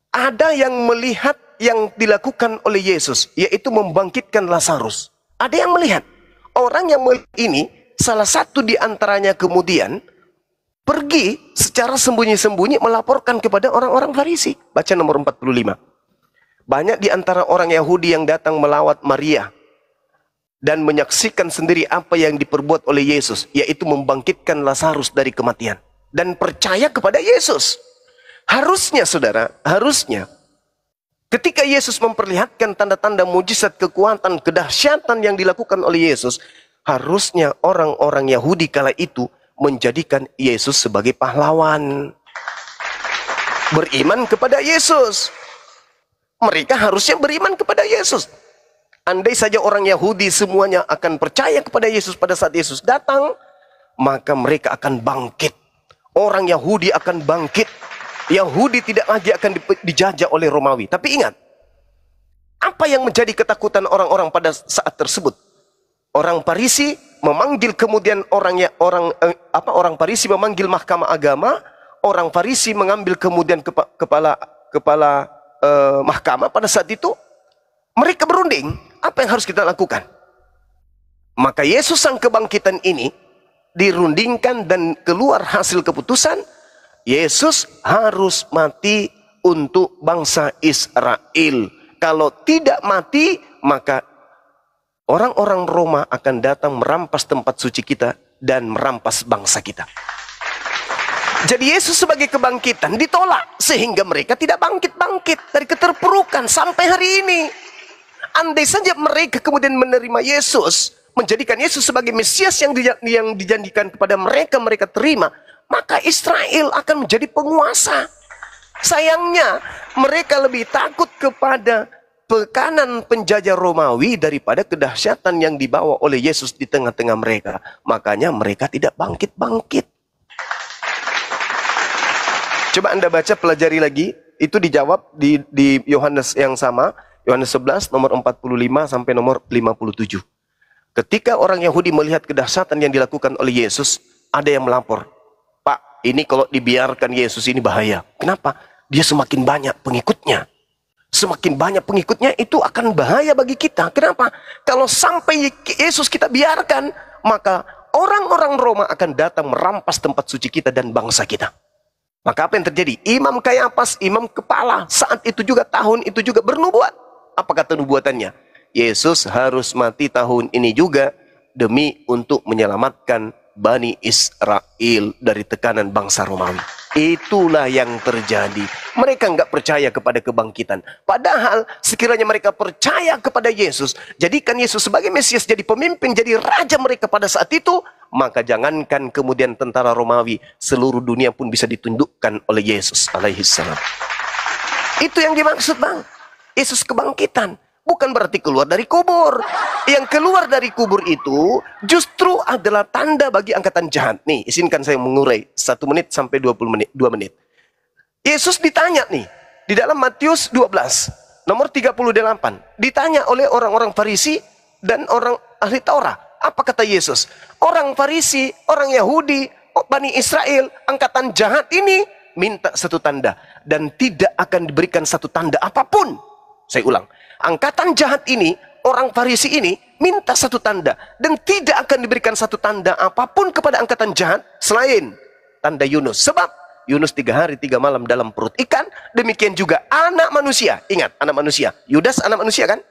Ada yang melihat yang dilakukan oleh Yesus, yaitu membangkitkan Lazarus. Ada yang melihat. Orang yang melihat ini, salah satu di antaranya kemudian pergi secara sembunyi-sembunyi melaporkan kepada orang-orang Farisi. Baca nomor 45. Banyak di antara orang Yahudi yang datang melawat Maria dan menyaksikan sendiri apa yang diperbuat oleh Yesus, yaitu membangkitkan Lazarus dari kematian, dan percaya kepada Yesus. Harusnya saudara, ketika Yesus memperlihatkan tanda-tanda mujizat, kekuatan, kedahsyatan yang dilakukan oleh Yesus, harusnya orang-orang Yahudi kala itu menjadikan Yesus sebagai pahlawan, beriman kepada Yesus. Mereka harusnya beriman kepada Yesus. andai saja orang Yahudi semuanya akan percaya kepada Yesus pada saat Yesus datang, maka mereka akan bangkit. Orang Yahudi akan bangkit. Yahudi tidak lagi akan dijajah oleh Romawi. Tapi ingat, apa yang menjadi ketakutan orang-orang pada saat tersebut? Orang Farisi memanggil kemudian orang Farisi memanggil mahkamah agama, orang Farisi mengambil kemudian kepala mahkamah pada saat itu. Mereka berunding, apa yang harus kita lakukan? Maka Yesus sang kebangkitan ini dirundingkan dan keluar hasil keputusan, Yesus harus mati untuk bangsa Israel. Kalau tidak mati, maka orang-orang Roma akan datang merampas tempat suci kita dan merampas bangsa kita. Jadi Yesus sebagai kebangkitan ditolak sehingga mereka tidak bangkit-bangkit dari keterpurukan sampai hari ini. Andai saja mereka kemudian menerima Yesus, menjadikan Yesus sebagai Mesias yang dijanjikan kepada mereka, mereka terima, maka Israel akan menjadi penguasa. Sayangnya mereka lebih takut kepada tekanan penjajah Romawi daripada kedahsyatan yang dibawa oleh Yesus di tengah-tengah mereka. Makanya mereka tidak bangkit-bangkit. Coba Anda baca, pelajari lagi. Itu dijawab di Yohanes yang sama. Yohanes 11 nomor 45 sampai nomor 57. Ketika orang Yahudi melihat kedahsyatan yang dilakukan oleh Yesus, ada yang melapor, "Pak, ini kalau dibiarkan Yesus ini bahaya." Kenapa? Dia semakin banyak pengikutnya. Semakin banyak pengikutnya itu akan bahaya bagi kita. Kenapa? Kalau sampai Yesus kita biarkan, maka orang-orang Roma akan datang merampas tempat suci kita dan bangsa kita. Maka apa yang terjadi? Imam Kayafas, imam kepala, saat itu juga, tahun itu juga bernubuat. Apa kata nubuatannya? Yesus harus mati tahun ini juga demi untuk menyelamatkan Bani Israel dari tekanan bangsa Romawi. Itulah yang terjadi. Mereka nggak percaya kepada kebangkitan. Padahal sekiranya mereka percaya kepada Yesus, jadikan Yesus sebagai Mesias, jadi pemimpin, jadi raja mereka pada saat itu, maka jangankan kemudian tentara Romawi, seluruh dunia pun bisa ditundukkan oleh Yesus alaihissalam. Itu yang dimaksud, Bang. Yesus kebangkitan. Bukan berarti keluar dari kubur. Yang keluar dari kubur itu justru adalah tanda bagi angkatan jahat. Nih, izinkan saya mengurai 1 menit sampai 2 menit. Yesus ditanya nih, di dalam Matius 12, nomor 38. Ditanya oleh orang-orang Farisi dan orang ahli Taurat. Apa kata Yesus? Orang Farisi, orang Yahudi, Bani Israel, angkatan jahat ini minta satu tanda. Dan tidak akan diberikan satu tanda apapun. Saya ulang. Angkatan jahat ini, orang Farisi ini, minta satu tanda. Dan tidak akan diberikan satu tanda apapun kepada angkatan jahat selain tanda Yunus. Sebab Yunus 3 hari 3 malam dalam perut ikan. Demikian juga anak manusia. Ingat, anak manusia. Yudas anak manusia kan?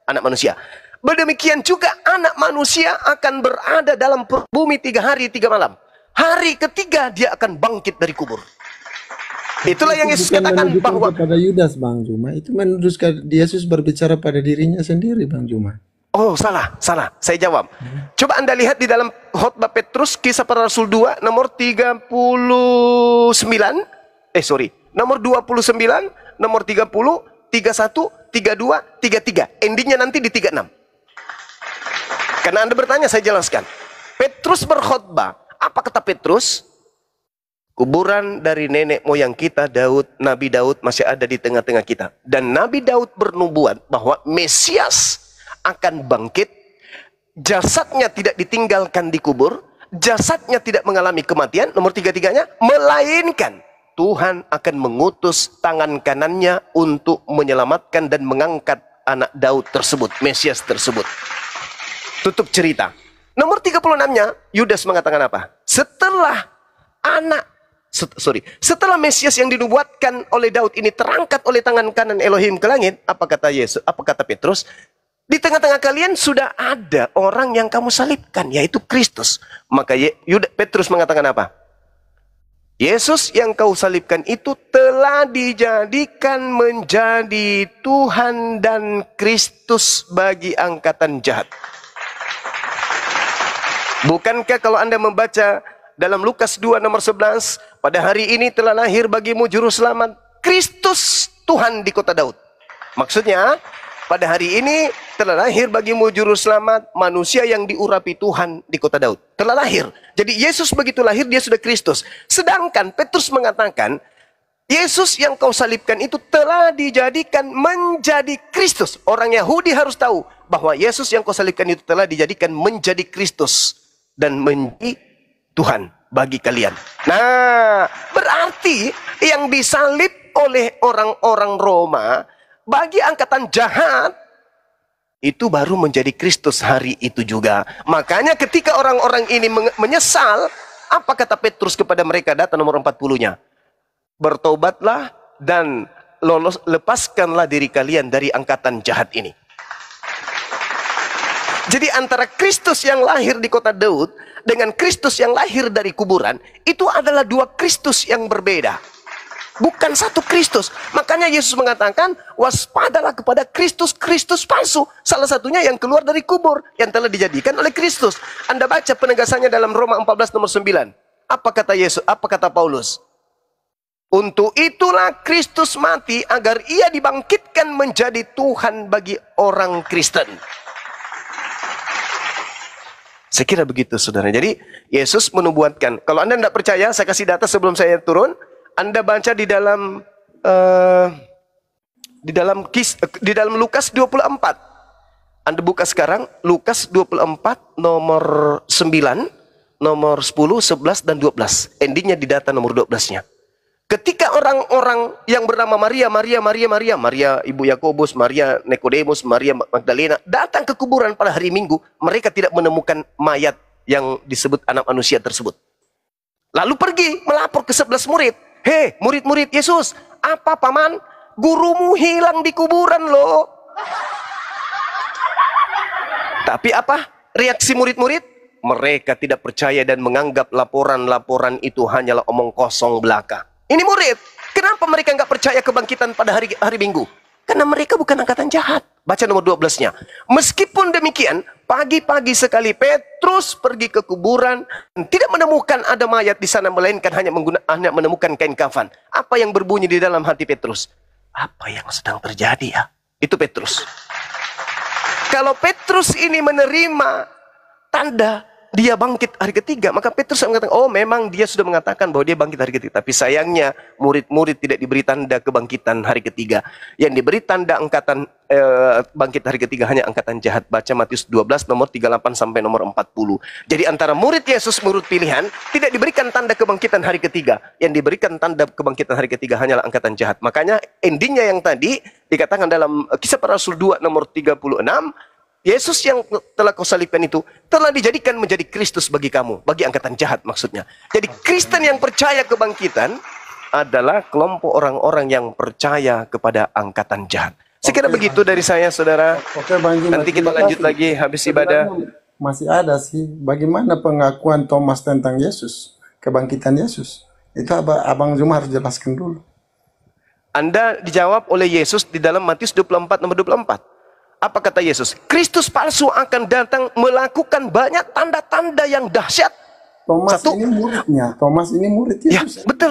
Anak manusia. Demikian juga anak manusia akan berada dalam perut bumi 3 hari 3 malam. Hari ketiga dia akan bangkit dari kubur. Itulah yang Yesus katakan bahwa pada Yudas, Bang Juma, itu menunjukkan Yesus berbicara pada dirinya sendiri, Bang Juma. Oh, salah. Saya jawab. Coba Anda lihat di dalam khotbah Petrus, Kisah Para Rasul 2, nomor 39. Nomor 29, nomor 30, 31, 32, 33. Endingnya nanti di 36. Karena Anda bertanya, saya jelaskan. Petrus berkhotbah. Apa kata Petrus? Kuburan dari nenek moyang kita, Nabi Daud masih ada di tengah-tengah kita. Dan Nabi Daud bernubuat bahwa Mesias akan bangkit. Jasadnya tidak ditinggalkan di kubur. Jasadnya tidak mengalami kematian. Nomor 3-3-nya. Melainkan Tuhan akan mengutus tangan kanannya untuk menyelamatkan dan mengangkat anak Daud tersebut. Mesias tersebut. Tutup cerita. Nomor 36-nya, Yudas mengatakan apa? Setelah Mesias yang dinubuatkan oleh Daud ini terangkat oleh tangan kanan Elohim ke langit, apa kata Yesus? Apa kata Petrus? Di tengah-tengah kalian sudah ada orang yang kamu salibkan, yaitu Kristus. Maka Petrus mengatakan apa? Yesus yang kau salibkan itu telah dijadikan menjadi Tuhan dan Kristus bagi angkatan jahat. Bukankah kalau Anda membaca dalam Lukas 2 nomor 11, pada hari ini telah lahir bagimu juru selamat, Kristus Tuhan di kota Daud. Maksudnya, pada hari ini telah lahir bagimu juru selamat, manusia yang diurapi Tuhan di kota Daud. Telah lahir. Jadi Yesus begitu lahir, dia sudah Kristus. Sedangkan Petrus mengatakan, Yesus yang kau salibkan itu telah dijadikan menjadi Kristus. Orang Yahudi harus tahu bahwa Yesus yang kau salibkan itu telah dijadikan menjadi Kristus dan menjadi Tuhan bagi kalian. Nah, berarti yang disalib oleh orang-orang Roma bagi angkatan jahat itu baru menjadi Kristus hari itu juga. Makanya ketika orang-orang ini menyesal, apa kata Petrus kepada mereka? Data nomor 40-nya. Bertobatlah dan lepaskanlah diri kalian dari angkatan jahat ini. Jadi antara Kristus yang lahir di kota Daud dengan Kristus yang lahir dari kuburan, itu adalah dua Kristus yang berbeda. Bukan satu Kristus. Makanya Yesus mengatakan, waspadalah kepada Kristus-Kristus palsu. Salah satunya yang keluar dari kubur, yang telah dijadikan oleh Kristus. Anda baca penegasannya dalam Roma 14 nomor 9. Apa kata Yesus? Apa kata Paulus? Untuk itulah Kristus mati, agar ia dibangkitkan menjadi Tuhan bagi orang Kristen. Saya kira begitu, saudara. Jadi Yesus menubuatkan. Kalau Anda tidak percaya, saya kasih data sebelum saya turun. Anda baca di dalam Lukas 24. Anda buka sekarang Lukas 24 nomor 9, nomor 10, 11 dan 12. Endingnya di data nomor 12-nya. Ketika orang-orang yang bernama Maria, Ibu Yakobus, Maria Nikodemus, Maria Magdalena datang ke kuburan pada hari Minggu, mereka tidak menemukan mayat yang disebut anak manusia tersebut. Lalu pergi melapor ke 11 murid. Hei, murid-murid Yesus, apa paman? Gurumu hilang di kuburan loh. Tapi apa reaksi murid-murid? Mereka tidak percaya dan menganggap laporan-laporan itu hanyalah omong kosong belaka. Ini murid. Kenapa mereka nggak percaya kebangkitan pada hari Minggu? Karena mereka bukan angkatan jahat. Baca nomor 12-nya. Meskipun demikian, pagi-pagi sekali Petrus pergi ke kuburan dan tidak menemukan ada mayat di sana, melainkan hanya menemukan kain kafan. Apa yang berbunyi di dalam hati Petrus? Apa yang sedang terjadi ya? Itu Petrus. Kalau Petrus ini menerima tanda dia bangkit hari ketiga, maka Petrus mengatakan, oh memang dia sudah mengatakan bahwa dia bangkit hari ketiga. Tapi sayangnya murid-murid tidak diberi tanda kebangkitan hari ketiga. Yang diberi tanda bangkit hari ketiga hanya angkatan jahat. Baca Matius 12 nomor 38 sampai nomor 40. Jadi antara murid Yesus, murid pilihan, tidak diberikan tanda kebangkitan hari ketiga. Yang diberikan tanda kebangkitan hari ketiga hanyalah angkatan jahat. Makanya endingnya yang tadi dikatakan dalam Kisah Para Rasul 2 nomor 36, Yesus yang telah kau salibkan itu telah dijadikan menjadi Kristus bagi kamu, bagi angkatan jahat maksudnya. Jadi Kristen yang percaya kebangkitan adalah kelompok orang-orang yang percaya kepada angkatan jahat. Saya kira begitu dari saya, saudara. Oke, Bang Jim, nanti kita lanjut lagi habis ibadah. Masih ada sih, bagaimana pengakuan Thomas tentang Yesus, kebangkitan Yesus? Itu Abang Jum harus jelaskan dulu. Anda dijawab oleh Yesus di dalam Matius 24 nomor 24. Apa kata Yesus? Kristus palsu akan datang melakukan banyak tanda-tanda yang dahsyat. Thomas ini muridnya. Thomas ini murid Yesus. Ya,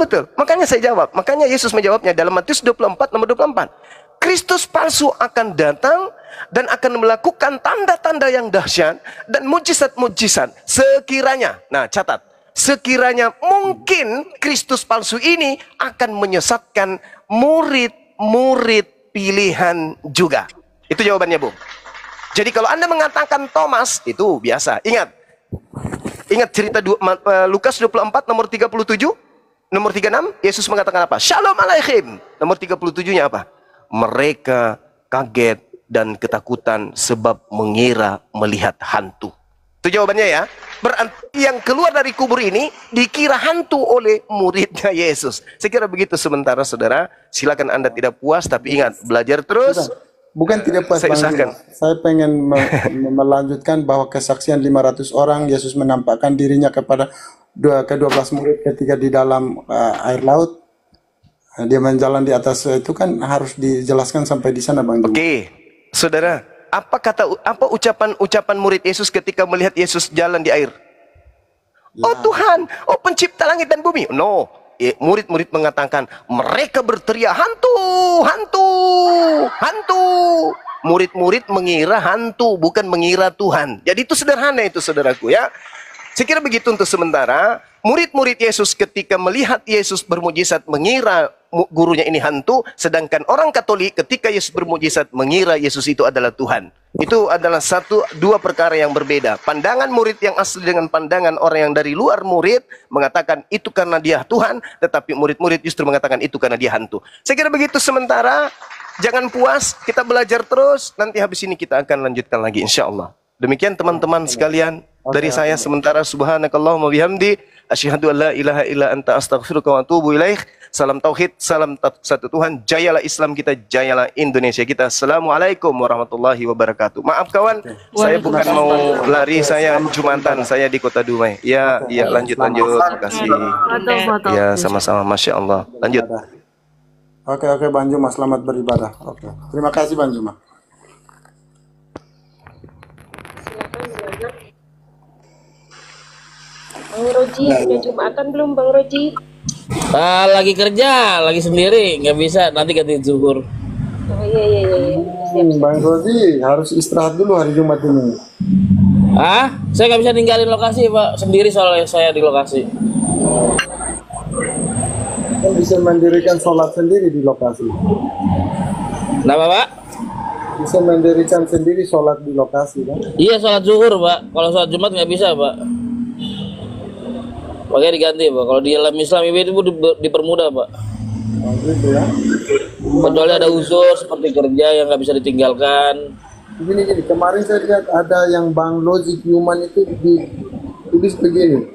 betul. Makanya saya jawab. Makanya Yesus menjawabnya dalam Matius 24 nomor 24. Kristus palsu akan datang dan akan melakukan tanda-tanda yang dahsyat dan mujizat-mujizat sekiranya. Nah, catat. Sekiranya mungkin Kristus palsu ini akan menyesatkan murid-murid pilihan juga. Itu jawabannya, Bu. Jadi kalau Anda mengatakan Thomas, itu biasa. Ingat cerita Lukas 24 nomor 37, nomor 36, Yesus mengatakan apa? Shalom alaikum. Nomor 37-nya apa? Mereka kaget dan ketakutan sebab mengira melihat hantu. Itu jawabannya ya. Berarti yang keluar dari kubur ini dikira hantu oleh muridnya Yesus. Saya kira begitu sementara, saudara. Silakan Anda tidak puas, tapi ingat, belajar terus. Bukan tidak puas, saya Bang. Saya pengen melanjutkan bahwa kesaksian 500 orang, Yesus menampakkan dirinya kepada ke-12 murid ketika di dalam air laut. Dia menjalan di atas itu kan harus dijelaskan sampai di sana, Bang. Oke, saudara. Apa ucapan murid Yesus ketika melihat Yesus jalan di air? Ya. Oh Tuhan, oh pencipta langit dan bumi. No, murid-murid mengatakan, mereka berteriak hantu, hantu, hantu. Murid-murid mengira hantu, bukan mengira Tuhan. Jadi itu sederhana itu saudaraku ya. Saya kira begitu untuk sementara. Murid-murid Yesus ketika melihat Yesus bermujizat mengira gurunya ini hantu, sedangkan orang Katolik ketika Yesus bermujizat mengira Yesus itu adalah Tuhan. Itu adalah dua perkara yang berbeda. Pandangan murid yang asli dengan pandangan orang yang dari luar murid mengatakan itu karena dia Tuhan, tetapi murid-murid justru mengatakan itu karena dia hantu. Saya kira begitu sementara. Jangan puas, kita belajar terus. Nanti habis ini kita akan lanjutkan lagi insya Allah. Demikian teman-teman sekalian dari saya sementara. Subhanakallahumma bihamdi asyhadu an la ilaha illa anta astaghfiruka wa atubu ilaik. Salam tauhid, salam satu Tuhan. Jayalah Islam kita, jayalah Indonesia kita. Assalamualaikum warahmatullahi wabarakatuh. Maaf kawan, saya bukan mau lari, saya Jumatan, saya di Kota Dumai. Ya, lanjut. Terima kasih. Ya, sama-sama, masya Allah. Lanjut. Oke, Bang Juma, selamat beribadah. Oke, terima kasih Bang Juma. Bang Roji, udah Jumatan belum Bang Roji? Lagi kerja, lagi sendiri, nggak bisa, nanti ganti zuhur. Oh iya. Bang Roji harus istirahat dulu hari Jumat ini. Saya nggak bisa ninggalin lokasi Pak, sendiri soalnya saya di lokasi. Kan bisa mendirikan sholat sendiri di lokasi. Kenapa Pak? Bisa mendirikan sendiri sholat di lokasi kan? Iya, sholat zuhur Pak, kalau sholat Jumat nggak bisa Pak. Makanya diganti Pak, kalau di dalam Islam itu dipermudah Pak. Gitu ya. Kecuali ada usul seperti kerja yang nggak bisa ditinggalkan. Gini, kemarin saya lihat ada yang Bang Logic Human itu ditulis begini.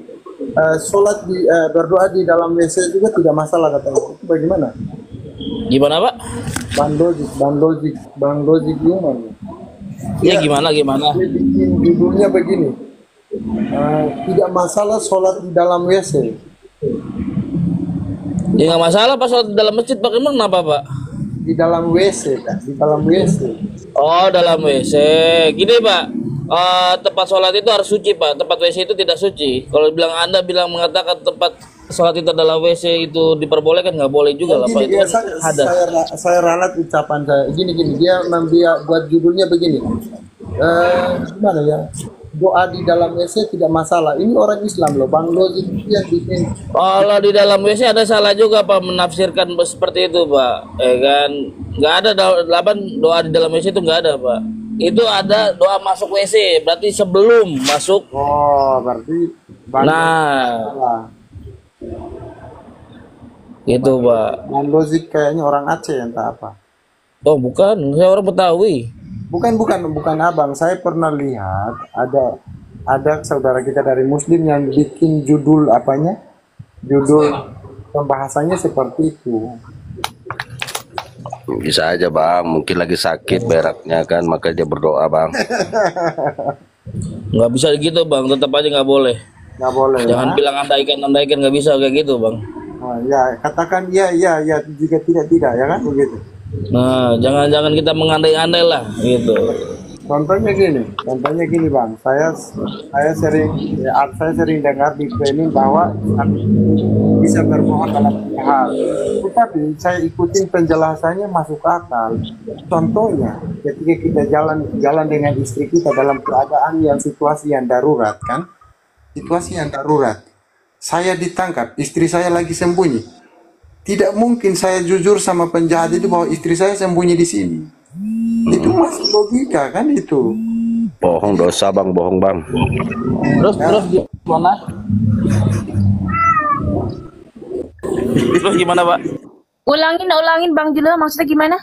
Sholat berdoa di dalam WC juga tidak masalah katanya. Itu bagaimana? Gimana Pak? Bang Logic Human. Ya gimana? Dia bikin judulnya begini. Tidak masalah sholat di dalam WC. Ya nggak masalah Pak, sholat di dalam masjid Pak, emang kenapa Pak? Di dalam WC kan? Di dalam WC. Oh, dalam WC. Gini Pak, tempat sholat itu harus suci Pak, tempat WC itu tidak suci. Kalau Anda bilang mengatakan tempat sholat itu adalah WC itu diperbolehkan, nggak boleh juga lah Pak. Itu kan hadas. Saya ralat ucapan saya. Gini, dia buat judulnya begini. Gimana ya? Doa di dalam WC tidak masalah. Ini orang Islam loh, Bang Logic yang bikin. Kalau di dalam WC ada salah juga Pak menafsirkan seperti itu Pak. Kan nggak ada doa di dalam WC itu nggak ada Pak. Itu ada doa masuk WC, berarti sebelum masuk. Oh, berarti gitu Pak. Bang Logic kayaknya orang Aceh entah apa. Oh bukan, saya orang Betawi. Bukan abang. Saya pernah lihat ada saudara kita dari Muslim yang bikin judul pembahasannya seperti itu. Bisa aja Bang, mungkin lagi sakit beraknya kan, maka dia berdoa Bang. Nggak bisa gitu Bang, tetap aja nggak boleh. Nggak boleh. Jangan bilang andaikan nggak bisa kayak gitu Bang. Oh, ya katakan ya jika tidak ya kan begitu. Nah, jangan kita mengandai-andai lah gitu. Contohnya gini Bang, saya sering dengar di training bahwa bisa berbohong dalam hal, tetapi saya ikutin penjelasannya masuk akal. Contohnya ketika kita jalan dengan istri kita dalam keadaan situasi yang darurat kan, saya ditangkap, istri saya lagi sembunyi. Tidak mungkin saya jujur sama penjahat itu bahwa istri saya sembunyi di sini. Itu masih logika kan itu. Bohong dosa Bang, bohong Bang. Terus gimana? Terus gimana Pak? Ulangin Bang Jula, maksudnya gimana?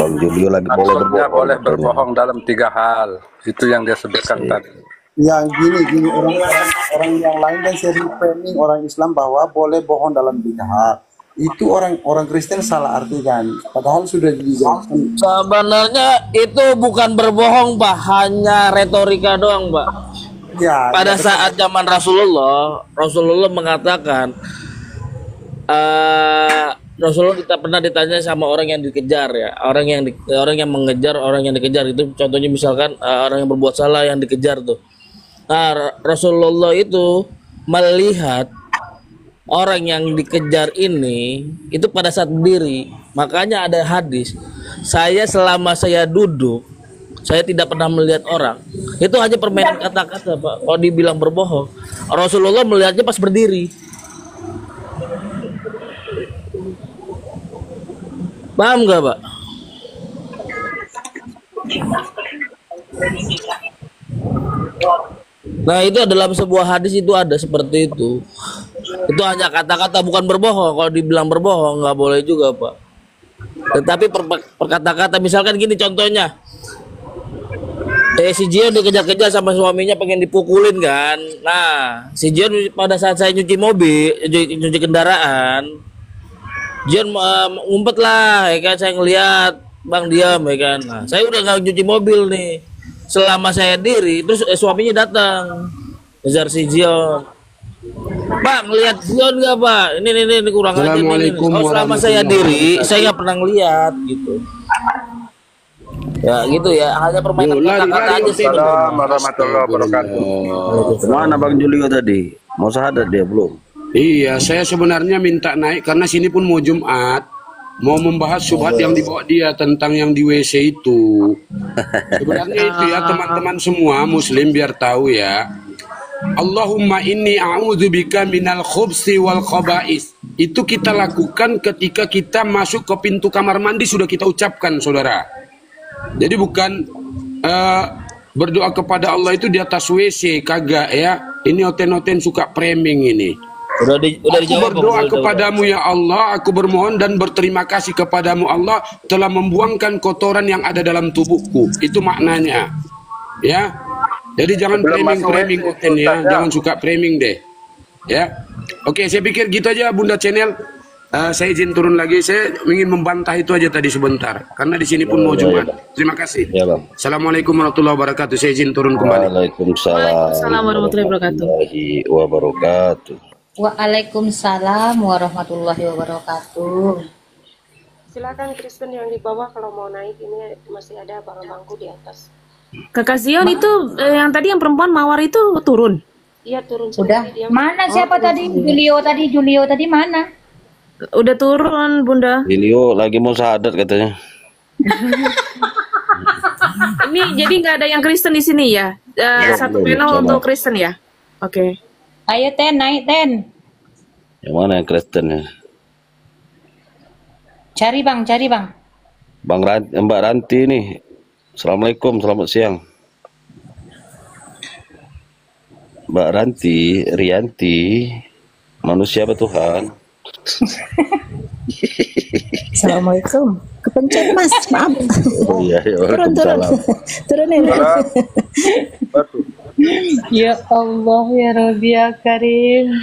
Bang Julio lagi boleh berbohong dalam 3 hal. Itu yang dia sebutkan tadi. Yang gini orang yang lain dan sering framing orang Islam bahwa boleh bohong dalam 3 hal. Itu orang Kristen salah artikan. Padahal sudah dijelaskan. Sebenarnya itu bukan berbohong Pak, hanya retorika doang Pak. Ya. Pada saat zaman Rasulullah mengatakan, Rasulullah kita pernah ditanya sama orang yang dikejar ya, orang yang mengejar orang yang dikejar itu contohnya misalkan orang yang berbuat salah yang dikejar tuh. Nah, Rasulullah itu melihat orang yang dikejar ini itu pada saat berdiri. Makanya ada hadis, saya selama saya duduk, saya tidak pernah melihat orang. Itu hanya permainan kata-kata, Pak. Kalau dibilang berbohong, Rasulullah melihatnya pas berdiri. Paham nggak, Pak? Nah, itu dalam sebuah hadis itu ada seperti itu. Itu hanya kata-kata, bukan berbohong. Kalau dibilang berbohong nggak boleh juga, Pak. Tetapi perkata-kata, misalkan gini contohnya, si Jion dikejar-kejar sama suaminya pengen dipukulin kan. Nah, si Jion pada saat saya nyuci mobil, nyuci kendaraan, Jion ngumpet lah, ya kan, saya ngelihat Bang diam, ya kan. Nah, saya udah nggak nyuci mobil nih. Selama saya diri, terus suaminya datang, ngejar si Jion. Bang, lihat Zion nggak, Pak? Ini kurang aja ini. Oh, selama saya diri, saya nggak pernah ngeliat gitu. Ya gitu ya, hanya permainan kata-kata aja sih. Assalamualaikum warahmatullahi wabarakatuh. Mana Bang Julio tadi? Mau syahadat dia belum? Iya, saya sebenarnya minta naik karena sini pun mau Jumat, mau membahas syubhat yang dibawa dia tentang yang di WC itu. Sebenarnya itu ya teman-teman semua Muslim biar tahu ya. Allahumma inni a'udzubika minal khubsi wal khaba'is. Itu kita lakukan ketika kita masuk ke pintu kamar mandi, sudah kita ucapkan, saudara. Jadi bukan berdoa kepada Allah itu di atas WC, kagak ya. Ini oten-oten suka framing ini. Udah aku dijawab, berdoa kepadamu ya Allah, aku bermohon dan berterima kasih kepadamu Allah telah membuangkan kotoran yang ada dalam tubuhku. Itu maknanya. Ya. Jadi jangan framing oten ya, jangan suka framing deh. Ya. Oke, saya pikir gitu aja Bunda Channel. Saya izin turun lagi, saya ingin membantah itu aja tadi sebentar karena di sini pun mau Jumat. Terima kasih. Ya, Bang. Assalamualaikum warahmatullahi wabarakatuh. Saya izin turun kembali. Waalaikumsalam warahmatullahi wabarakatuh. Waalaikumsalam warahmatullahi wabarakatuh. Silakan Kristen yang di bawah kalau mau naik, ini masih ada abang-abangku di atas. Kakak Zion itu yang tadi yang perempuan mawar itu turun. Iya turun. Udah. Mana siapa tadi? Julio tadi mana? Udah turun, Bunda. Julio lagi mau syahadat katanya. Ini jadi nggak ada yang Kristen di sini ya? Satu panel untuk Kristen ya? Oke. Ayo Ten, naik Ten. Yang mana yang Kristen ya? Cari bang. Mbak Ranti nih. Assalamualaikum, selamat siang. Mbak Ranti, Rianti, manusia Tuhan. Assalamualaikum. Kepencet Mas, maaf. Oh iya, Turunin. Ya Allah ya Rabbi ya Karim.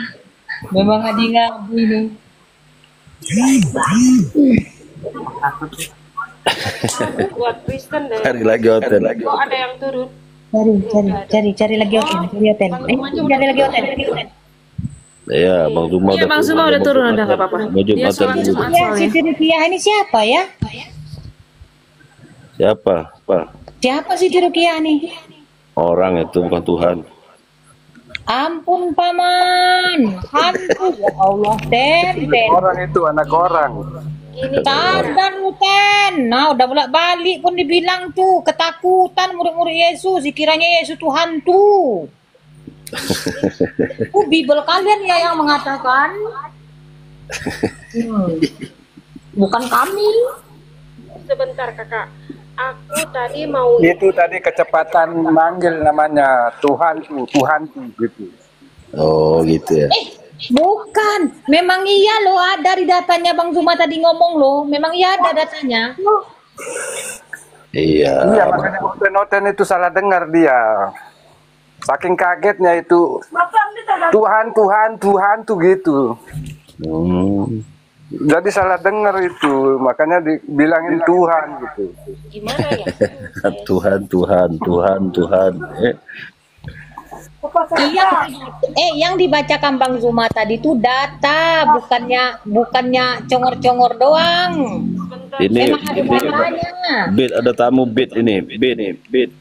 Memang adi-ngadi nih. Buat Kristen deh. Cari lagi hotel. Kok ada yang turun? Cari lagi hotel. Cari lagi hotel. Iya, Bang Zuma Iya, Bang Zuma udah turun, udah nggak apa-apa. Dia sholat Jumat Ya, si soalnya. Rukiah ini siapa ya? Siapa? Siapa si Rukiah nih? Orang itu bukan Tuhan. Ampun paman, hantu ya Allah Ten. Orang itu anak orang. Sabar lu Ten. Nah udah bolak-balik pun dibilang tuh ketakutan murid-murid Yesus, dikiranya Yesus tuh hantu. Bible kalian ya yang mengatakan, bukan kami. Sebentar kakak, aku tadi mau. Itu tadi kecepatan manggil namanya Tuhan gitu. Oh gitu ya. Bukan, memang iya loh, ada di datanya Bang Zuma tadi ngomong loh, memang iya ada datanya. Iya. Iya, makanya noten itu salah dengar dia. Saking kagetnya itu Tuhan tuh gitu. Jadi salah dengar itu, makanya dibilangin Tuhan gitu. Gimana ya? Tuhan. Iya, yang dibacakan Bang Zuma tadi itu data, bukannya congor-congor doang. Ini memang ada datanya. Bit ada tamu Bit ini. Bit.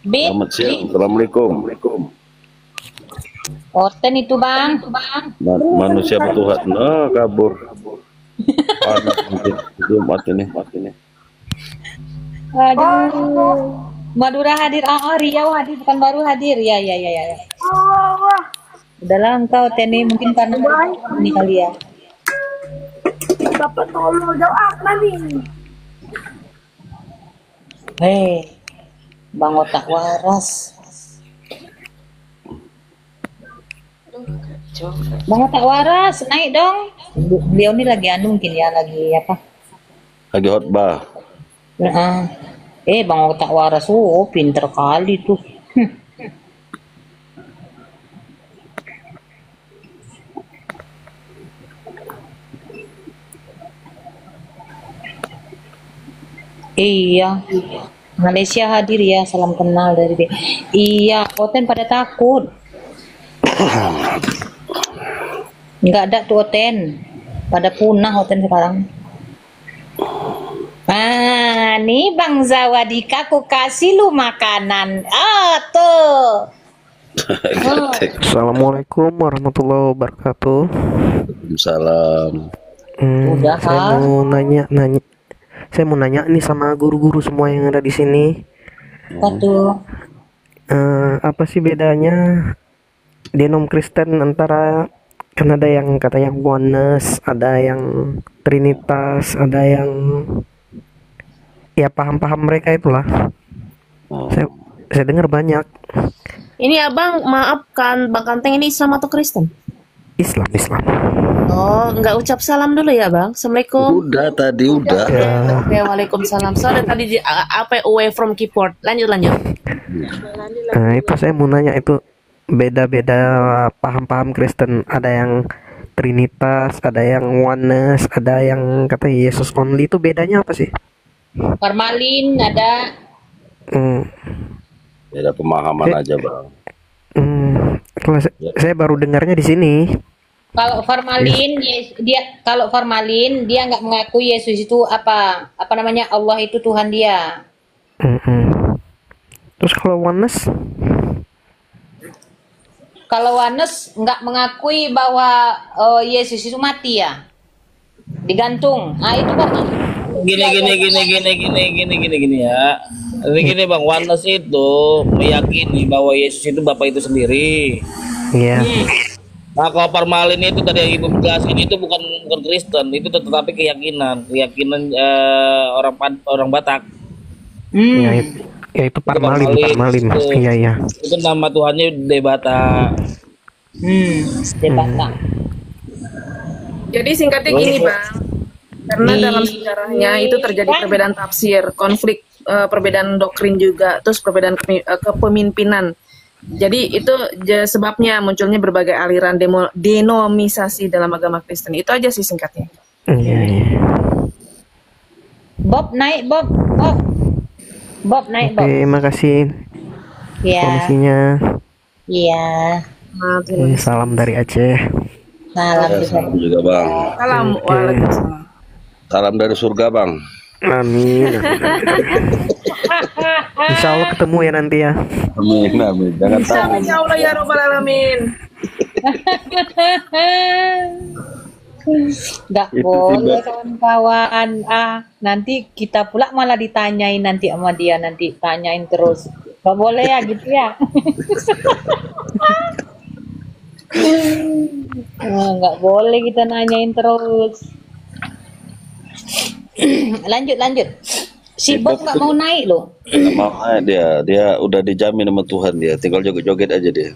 Selamat siang. Assalamualaikum. Oten itu bang. Manusia Tuhan. Nah, kabur. Panas mungkin Jumat ini. Aduh. Madura hadir. Oh, Riau hadir, bukan baru hadir. Ya. Udahlah engkau Teni, mungkin karena ini kali ya. Dapat tolong jawab nih. Hei, Bang Otak Waras. Bang Otak Waras, naik dong. Beliau ini lagi mungkin ya, lagi apa? Lagi khotbah. Bang Otak Waras, pinter kali tuh. Iya, Malaysia hadir ya, salam kenal dari dia. Iya, Oten pada takut. Nggak ada tuh Oten, pada punah Oten sekarang. Nih Bang Zawadika, aku kasih lu makanan. Tuh. Assalamualaikum warahmatullahi wabarakatuh. Waalaikumsalam. Saya mau nanya nih sama guru-guru semua yang ada di sini. Apa sih bedanya denom Kristen antara, kan ada yang katanya oneness, ada yang trinitas, ada yang ya paham-paham mereka itulah. Saya dengar banyak. Ini abang, maaf kan Bang Kanteng, ini Islam atau Kristen? Islam. Oh, nggak ucap salam dulu ya bang? Assalamualaikum. Udah tadi udah. Oke, waalaikumsalam. Soalnya tadi away from keyboard. Lanjut. Itu saya mau nanya, itu beda-beda paham-paham Kristen. Ada yang trinitas, ada yang oneness, ada yang kata Yesus only. Itu bedanya apa sih? Formalin ada. Beda pemahaman aja bang. Kalau saya baru dengarnya di sini. Kalau formalin dia nggak mengakui Yesus itu apa namanya, Allah itu Tuhan dia. Terus kalau oneness? Kalau oneness nggak mengakui bahwa Yesus itu mati ya, digantung. Itu kan. Gini ya. Gini bang, oneness itu meyakini bahwa Yesus itu Bapa itu sendiri. Iya. Nah, kalau formalin itu tadi yang ibu jelasin itu bukan Kristen, itu tetapi keyakinan orang Batak. Ya itu formalin mas. Iya. Itu nama Tuhannya Debata. Debata. Jadi singkatnya gini bang, karena dalam sejarahnya itu terjadi perbedaan tafsir, konflik, perbedaan doktrin juga, terus perbedaan kepemimpinan. Jadi itu sebabnya munculnya berbagai aliran denomisasi dalam agama Kristen. Itu aja sih singkatnya. Bob naik. Oke, makasih. Informasinya. Iya. Salam dari Aceh. Salam juga bang. Salam. Waalaikumsalam. Salam dari surga bang. Amin. Insya Allah ketemu ya nanti ya. Amin. Jangan tahu. Ya Allah ya Rabbal Alamin. Nggak boleh kawan-kawan. Nanti kita pula malah ditanyain nanti sama dia, nanti tanyain terus. Nggak boleh ya gitu ya. Nggak boleh kita nanyain terus. Lanjut. Si Bob nggak mau naik loh. Nggak mau naik dia udah dijamin sama Tuhan, dia tinggal joget-joget aja dia.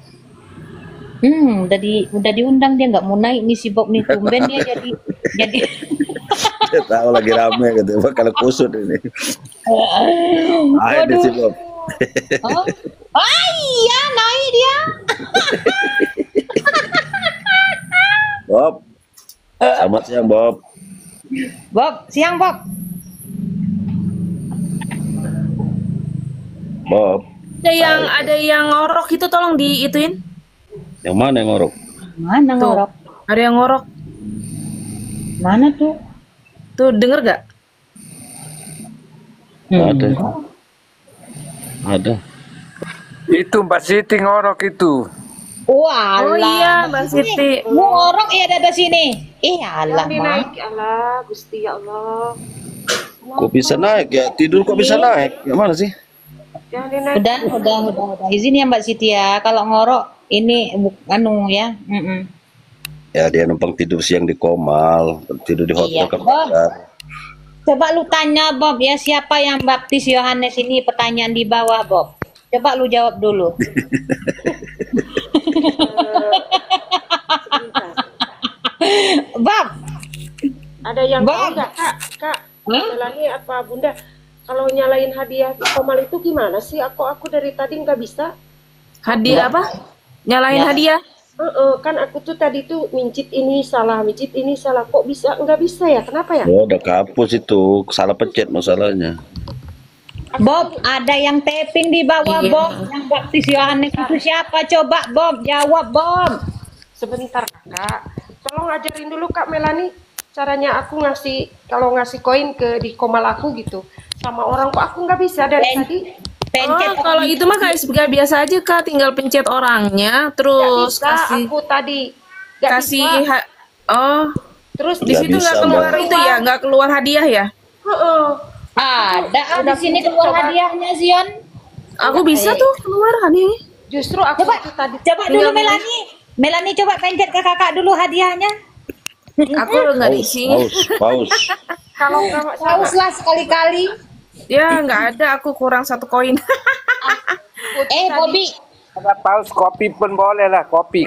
Udah diundang, dia nggak mau naik nih si Bob nih, tumben dia jadi Dia tahu lagi rame gitu, bakal kusut ini. Ayo si Bob. Iya naik dia. Bob, selamat siang Bob. Siang Bob. Bob. Ada yang ngorok itu, tolong diituin. Yang mana yang ngorok? Mana ngorok? Ada yang ngorok. Mana tuh? Tuh denger gak? Ada. Itu Mbak Siti ngorok itu. Wah, Oh iya, Mbak Siti. ngorok ya ada sini. Alah, Mak. Naik, Allah, Gusti ya Allah. Kok bisa naik ya? Tidur kok bisa naik? Gimana sih? Jangan dinaik. Udah. Izin ya Mbak Siti ya. Kalau ngorok ini anu ya. Ya dia numpang tidur siang di Komal, tidur di hotel Iya, kan. Bob. Coba lu tanya Bob ya, siapa yang baptis Yohanes ini, pertanyaan di bawah Bob. Coba lu jawab dulu. Bob. Ada yang Bob. tahu nggak Kak? Melani apa Bunda? Kalau nyalain hadiah Komal itu gimana sih? Aku dari tadi nggak bisa. Hadiah apa? Nyalain hadiah? Kan aku tuh tadi tuh mincit ini salah. Kok bisa? Nggak bisa ya? Kenapa ya? Oh, udah kehapus itu, salah pencet masalahnya. Bob, ada yang tapping di bawah Bob. Yang baptis Yohanes itu siapa? Coba Bob, jawab Bob. Sebentar Kak. Tolong ajarin dulu Kak Melani caranya aku kalau ngasih koin di Komal aku gitu sama orang, kok aku nggak bisa dari tadi. Kalau itu mah kayak biasa aja Kak, tinggal pencet orangnya terus Nggak bisa, kasih aku tadi nggak kasih bisa. terus di Nggak situ nggak bisa, keluar Mbak. itu ya, nggak keluar hadiah ya? Ada di sini keluar hadiahnya Zion. Aku bisa tuh keluar hadiahnya. Justru aku itu tadi. Coba dulu Melani coba pencet ke kakak dulu hadiahnya. Aku nggak diisi. Paus. Kalau Paus lah sekali-kali. Ya nggak ada, aku kurang 1 koin. Bobby. Ada paus kopi pun boleh lah, kopi.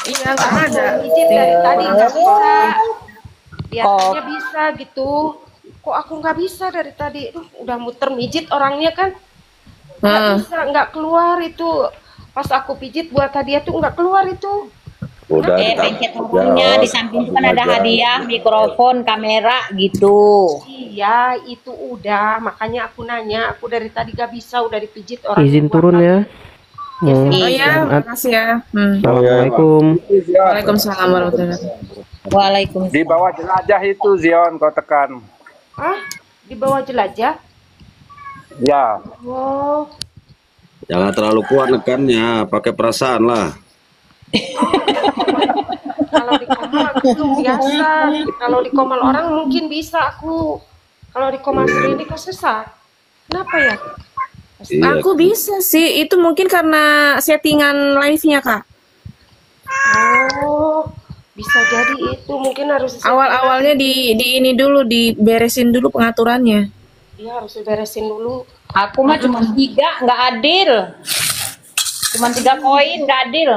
Iya nggak ada. Izin dari tadi nggak bisa. Biasanya bisa gitu. Kok aku nggak bisa dari tadi? Udah muter mijit orangnya kan. Nggak bisa, nggak keluar itu. Pas aku pijit buat hadiah tuh nggak keluar itu. Udah Pencet orangnya, di samping kan ada hadiah, mikrofon, kamera gitu. Iya, itu udah. Makanya aku nanya. Aku dari tadi gak bisa, udah dipijit orang. Izin turun ya. Oh iya, makasih ya. Assalamualaikum. Waalaikumsalam warahmatullahi wabarakatuh. Waalaikumsalam. Di bawah jelajah itu Zion kau tekan. Di bawah jelajah? Ya. Oh. Jangan terlalu kuat nekannya, pakai perasaan lah. Kalau di Komal aku belum biasa. Kalau di Komal orang mungkin bisa aku. Kalau di Komal ini kok susah. Kenapa ya? Aku bisa sih. Itu mungkin karena settingan live-nya Kak. Oh, bisa jadi itu. Mungkin harus Awal-awalnya di ini dulu, diberesin dulu pengaturannya. Iya, harus diberesin dulu. Aku mah cuma 3, nggak adil. Cuma 3 koin, nggak adil.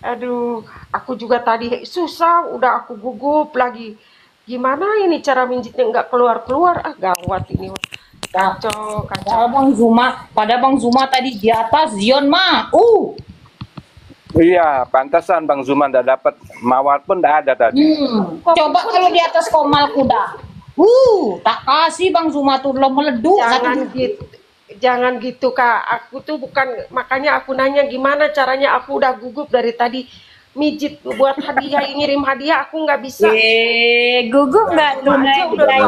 Aduh, aku juga tadi susah, udah aku gugup lagi. Gimana ini cara minjitnya nggak keluar-keluar? Gawat ini. Kacau. Pada Bang Zuma tadi di atas, Zion mah. Iya, pantasan Bang Zuma nggak dapat mawar pun nggak ada tadi. Coba kalau di atas Komal kuda. Tak kasih Bang Zuma tuh lo meleduk. Jangan gitu Kak, aku tuh bukan, makanya aku nanya gimana caranya, aku udah gugup dari tadi mijit buat hadiah, ngirim hadiah, aku nggak bisa. Gugup nggak tuh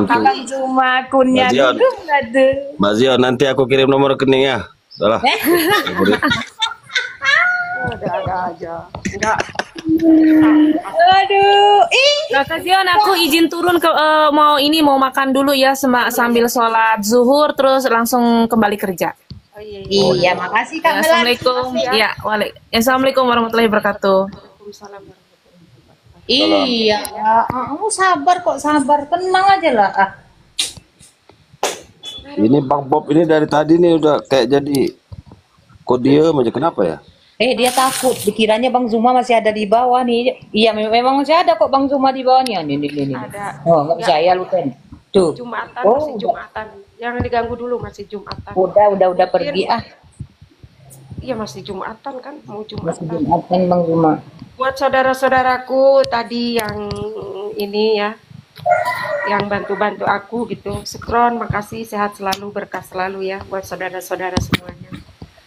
Bang Zuma akunnya, gugup nggak tuh? Mbak Zion, nanti aku kirim nomor rekening ya. Udah lah. Ada aja. Enggak. Aduh, Kak Zion, aku izin turun ke mau makan dulu ya sambil sholat zuhur terus langsung kembali kerja. Iya, makasih Kak. Assalamualaikum. Ya, Assalamualaikum warahmatullahi wabarakatuh. Iya, kamu sabar kok, tenang aja lah. Ini Bang Bob ini dari tadi nih udah kayak jadi kok diem aja, kenapa ya? Dia takut, dikiranya Bang Zuma masih ada di bawah nih. Iya, memang masih ada kok Bang Zuma di bawahnya. Nih. Ada. Oh, nggak percaya lu Ten. Tuh. Jumatan, masih Jumatan. Jangan diganggu dulu, masih Jumatan. Udah pergi Iya, masih Jumatan kan, mau Jumatan. Masih Jumatan Bang Zuma. Buat saudara-saudaraku tadi yang ini ya, yang bantu-bantu aku gitu. Sekron, makasih, sehat selalu, berkah selalu ya buat saudara-saudara semuanya.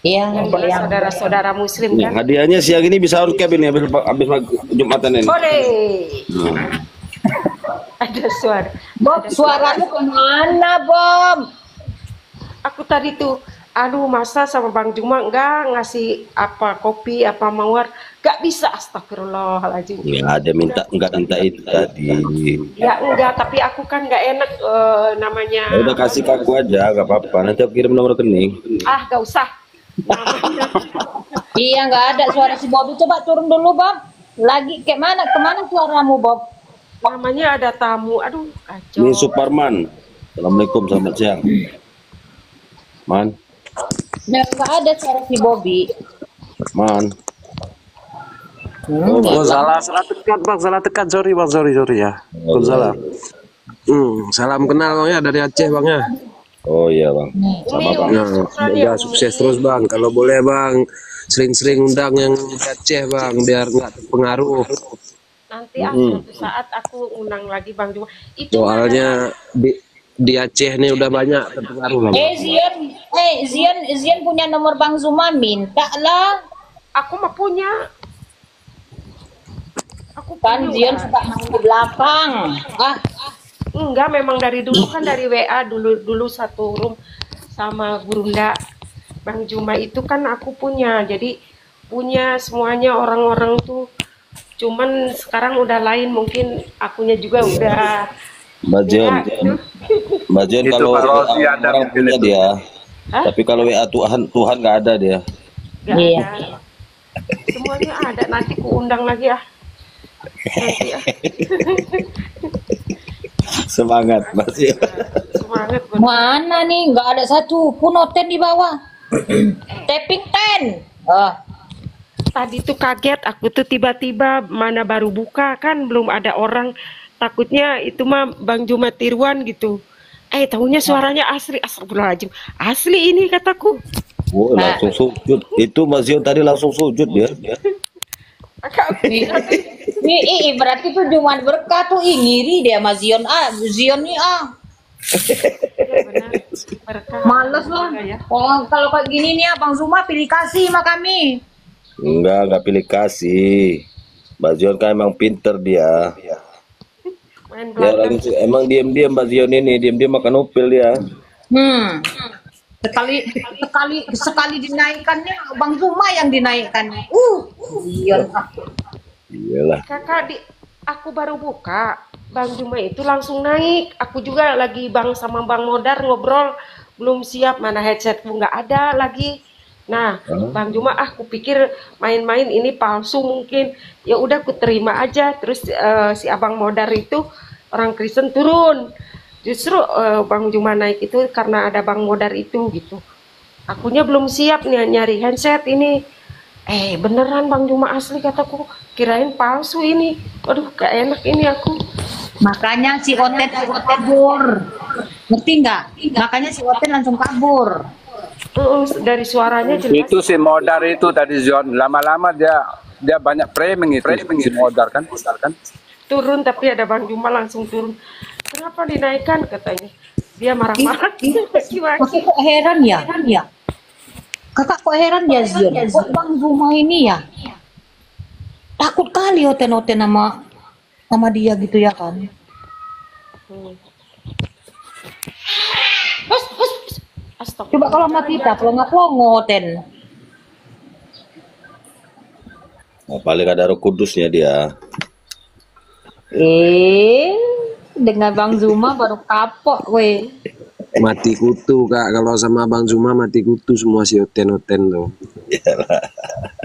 Iya, yang saudara-saudara muslim kan. Hadiahnya siang ini bisa on cam ini habis Jumatan ini. Sore. Ada suara. Bob, suaramu kemana, Bob? Aku tadi tuh Aduh, masa sama Bang Juma enggak ngasih apa kopi apa mawar, enggak bisa, astagfirullahaladzim. Ya ada minta, enggak minta itu tadi. Ya enggak, tapi aku kan enggak enak namanya. Ya udah kasih ke aku aja, enggak apa-apa. Nanti aku kirim nomor rekening. Ah, enggak usah. Iya, nggak ada suara si Bobby. Coba turun dulu, Bob. Lagi kemana suaramu, Bob? Namanya ada tamu. Aduh, kacau. Ini Suparman. Assalamualaikum, selamat siang. Man. Nah, nggak ada suara si Bobby. Man. Oh, salah tekan bang, salah tekan, sorry bang, sorry ya. Salah. Salam kenal bang ya, dari Aceh bang ya. Oh iya bang, sama bang. Nah, semoga sukses terus bang. Kalau boleh bang, sering-sering undang yang di Aceh bang, biar nggak terpengaruh. Nanti suatu saat aku undang lagi Bang Juma. Itu soalnya di Aceh nih udah banyak terpengaruh bang. Zion punya nomor Bang Zuma, minta lah. Aku mah punya. Aku kan Zion suka main di belakang. Enggak, memang dari dulu kan dari WA dulu satu room sama Gurunda. Bang Juma itu kan aku punya. Jadi punya semuanya orang-orang tuh. Cuman sekarang udah lain, mungkin akunya juga udah. Mbak Jen kalau orang punya dia. Tapi kalau WA Tuhan nggak ada dia. Nggak ada. Semuanya ada, nanti ku undang lagi ya. Nanti ya. Semangat masih. Semangat. Mana nih, nggak ada satu pun noten di bawah. Tapping 10. Tadi tuh kaget aku tuh, tiba-tiba mana baru buka kan belum ada orang, takutnya itu mah Bang Juma tiruan gitu. Tahunya suaranya asli. Astagfirullahaladzim, asli ini kataku. Oh, langsung sujud. Itu Mas Zion tadi langsung sujud dia. Berarti tuh cuma berkah tuh, ngiri dia Mas Zion. Zion nih males lah. Kalau kayak gini nih Bang Zuma pilih kasih sama kami. Enggak pilih kasih. Mbak Zion kan emang pinter dia. Emang diam-diam Mbak Zion ini, diam-diam makan upil dia. Sekali dinaikannya Bang Zuma yang dinaikkan. Zion. Iyalah. Kakak, aku baru buka, Bang Juma itu langsung naik. Aku juga lagi sama Bang Modar ngobrol, belum siap, mana headsetku nggak ada lagi. Nah, Bang Juma, aku pikir main-main ini palsu mungkin. Ya udah, aku terima aja. Terus si Abang Modar itu orang Kristen turun. Justru Bang Juma naik itu karena ada Bang Modar itu gitu. Akunya belum siap nih nyari handset ini. Beneran Bang Juma asli kataku. Kirain palsu ini. Waduh, gak enak ini aku. Makanya si Otet kabur. Ngerti nggak? Makanya si Otet langsung kabur. Dari suaranya jelas. Itu si Modar itu tadi Zion, lama-lama dia banyak framing si Modar kan. Turun tapi ada Bang Juma langsung turun. Kenapa dinaikkan katanya? Dia marah-marah. Kakak kok heran ya? Kakak kok heran ya Zion? Kok Bang Juma ini ya? Takut kali Oten sama dia gitu ya kan? Coba kalau sama kita, pelongo-pelongo, Ten. Paling ada Roh Kudusnya dia. Dengan Bang Zuma baru kapok, weh. Mati kutu kak, kalau sama Bang Zuma mati kutu semua si Oten tuh.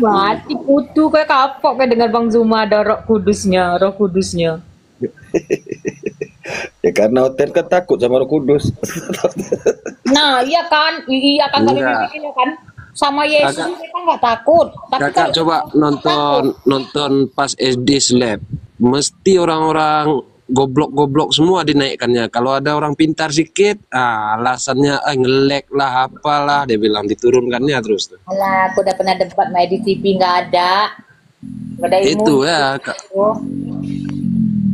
Mati kutu kayak kapok kayak dengan Bang Zuma ada Roh Kudusnya. Ya karena Oten kan takut sama Roh Kudus. Nah, iya kan kali ini kan sama Yesus kita nggak takut. Tapi Kakak coba nonton pas SD Slap, mesti orang-orang goblok semua dinaikkannya. Kalau ada orang pintar sedikit, alasannya ngelek lah, apalah, dia bilang diturunkannya terus tuh. Alah, aku udah pernah debat main di TV, nggak ada ilmu. Itu ya Kak.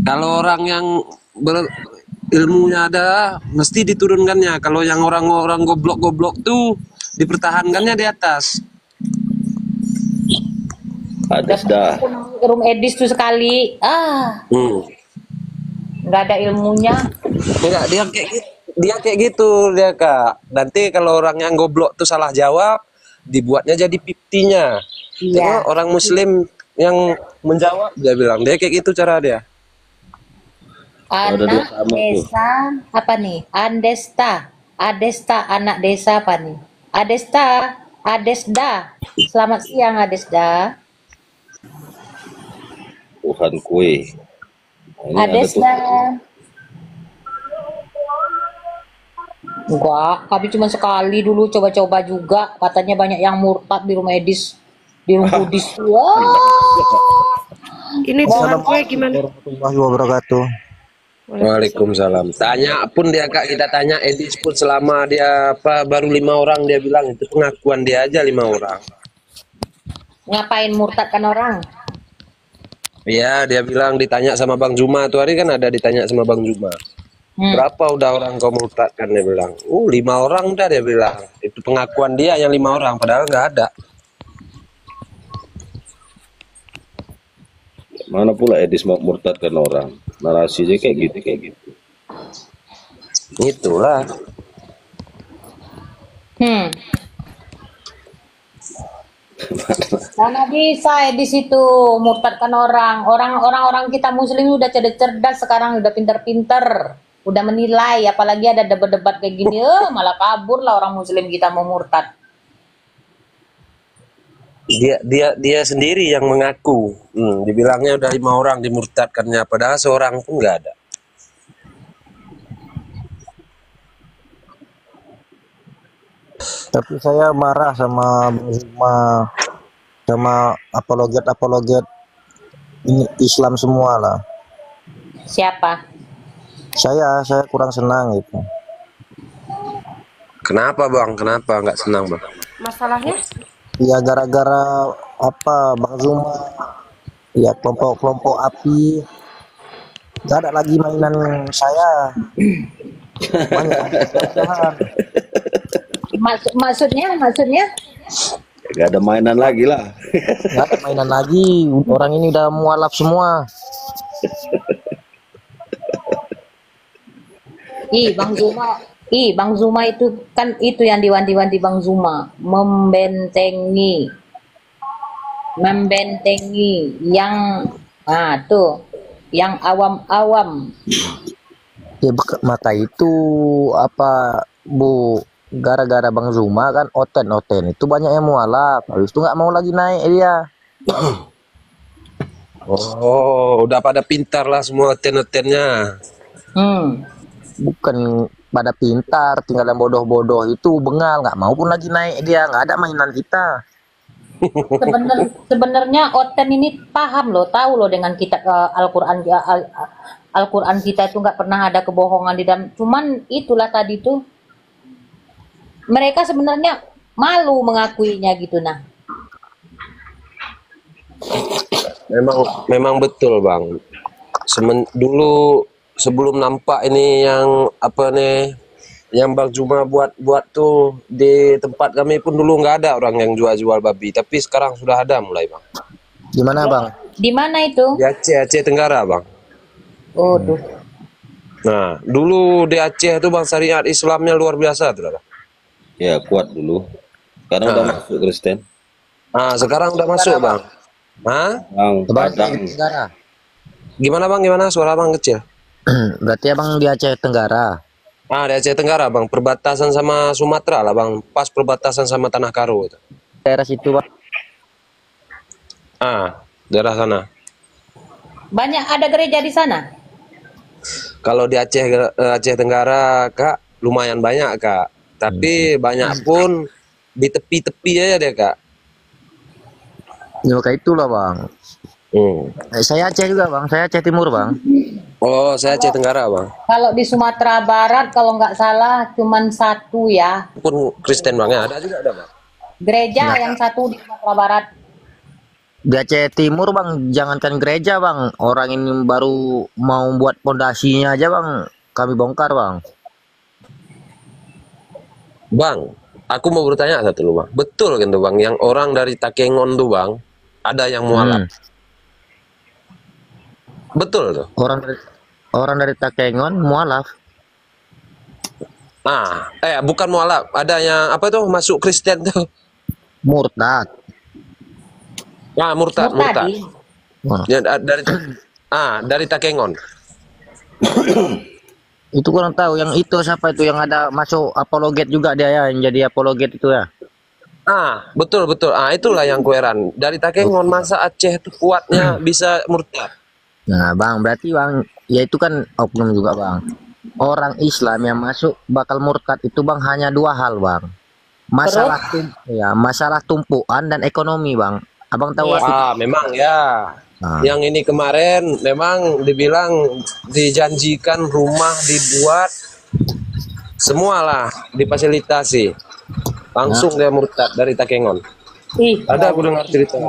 Kalau orang yang ilmunya ada, mesti diturunkannya. Kalau yang orang-orang goblok tuh dipertahankannya di atas. Ada dah. Room edis tuh sekali, nggak ada ilmunya. Enggak, dia kayak gitu. dia kayak gitu dia Kak. Nanti kalau orang yang goblok tuh salah jawab, dibuatnya jadi piptinya. Tengok orang Muslim yang menjawab, dia bilang dia kayak gitu cara dia. Anak desa apa nih? Adesta anak desa apa nih? Adesda. Selamat siang Adesda. Tuhan kue. Adesda. Enggak, kami cuma sekali dulu coba-coba juga. Katanya banyak yang murtad di rumah Edis, di rumah Kudis. Ini Tuhan kue gimana? Warahmatullahi wabarakatuh. Waalaikumsalam. Tanya pun dia Kak, kita tanya Edis pun selama dia baru 5 orang dia bilang itu pengakuan dia aja 5 orang. Ngapain murtadkan orang? Iya, dia bilang ditanya sama Bang Juma tuh hari kan ada ditanya sama Bang Juma. Berapa udah orang kau murtadkan dia bilang. 5 orang udah dia bilang. Itu pengakuan dia yang 5 orang padahal nggak ada. Mana pula Edis mau murtadkan orang? Narasinya kayak gitu. Itulah. Mana bisa Edis itu murtadkan orang. Orang kita Muslim udah cerdas sekarang, udah pinter-pinter, udah menilai. Apalagi ada debat-debat kayak gini, malah kabur lah orang Muslim kita mau murtad. Dia sendiri yang mengaku. Dibilangnya udah 5 orang dimurtadkannya, padahal seorang pun nggak ada. Tapi saya marah sama Bang Zuma, sama apologet ini Islam semua lah. Siapa? Saya kurang senang gitu. Kenapa Bang? Kenapa nggak senang Bang? Masalahnya? Ya gara-gara Bang Zuma, ya kelompok api, gak ada lagi mainan saya. Maksudnya? Gak ada mainan lagi lah. Gak ada mainan lagi. Orang ini udah mualaf semua. Bang Zuma itu kan itu yang diwanti-wanti Bang Zuma, membentengi yang yang awam-awam. Ya maka itu Bu, gara-gara Bang Zuma kan oten itu banyak yang mualaf. Habis itu nggak mau lagi naik dia. Oh, udah pada pintar lah semua oten-otennya. Bukan pada pintar, tinggal yang bodoh-bodoh itu bengal, nggak mau pun lagi naik dia, nggak ada mainan kita. Sebenarnya Oten ini paham loh, tahu loh dengan kita Al-Quran kita itu nggak pernah ada kebohongan di dalam. Cuman itulah tadi tuh mereka sebenarnya malu mengakuinya gitu nah. Memang betul Bang. Dulu sebelum nampak ini yang yang Bang Juma buat tuh di tempat kami pun dulu nggak ada orang yang jual babi, tapi sekarang sudah ada mulai Bang. Gimana Bang? Di mana itu? Di Aceh Tenggara Bang. Oh tuh. Nah dulu di Aceh itu Bang syariat Islamnya luar biasa tuh Bang. Ya kuat dulu. Sekarang udah masuk Kristen. Sekarang udah masuk Bang. Padang. Gimana Bang? Gimana suara Bang kecil? Berarti Abang di Aceh Tenggara. Di Aceh Tenggara Bang, perbatasan sama Sumatera lah Bang, pas perbatasan sama Tanah Karo itu. Daerah situ Bang. Daerah sana. Banyak ada gereja di sana? Kalau di Aceh Tenggara Kak, lumayan banyak Kak. Tapi banyak pun di tepi-tepi aja deh Kak. Ya kayak itulah Bang. Saya Aceh juga Bang, saya Aceh Timur Bang. Oh, saya Aceh Tenggara Bang. Kalau di Sumatera Barat kalau nggak salah cuman satu ya. Pun Kristen Bang ya, ada juga ada Bang. Gereja yang satu di Sumatera Barat. Di Aceh Timur Bang, jangankan gereja Bang, orang ini baru mau buat pondasinya aja Bang, kami bongkar Bang. Bang, aku mau bertanya satu dulu Bang. Betul kan tuh Bang, yang orang dari Takengon tuh Bang, ada yang mualaf. Betul tuh. Orang dari Takengon mualaf. Bukan mualaf, ada yang apa tuh masuk Kristen tuh. Murtad. Murtad. Ya, dari Takengon. Itu kurang tahu. Yang itu siapa itu yang ada masuk apologet juga dia ya, yang jadi apologet itu ya. Betul. Itulah yang kueran. Dari Takengon, masa Aceh tuh kuatnya bisa murtad. Nah, Bang, berarti Bang, ya itu kan oknum juga, Bang. Orang Islam yang masuk bakal murtad itu, Bang, hanya dua hal, Bang. Masalah tumpuan dan ekonomi, Bang. Abang tahu Memang ya. Yang ini kemarin memang dibilang dijanjikan rumah dibuat, semualah difasilitasi. Langsung dia murtad dari Takengon. Ada aku dengar cerita.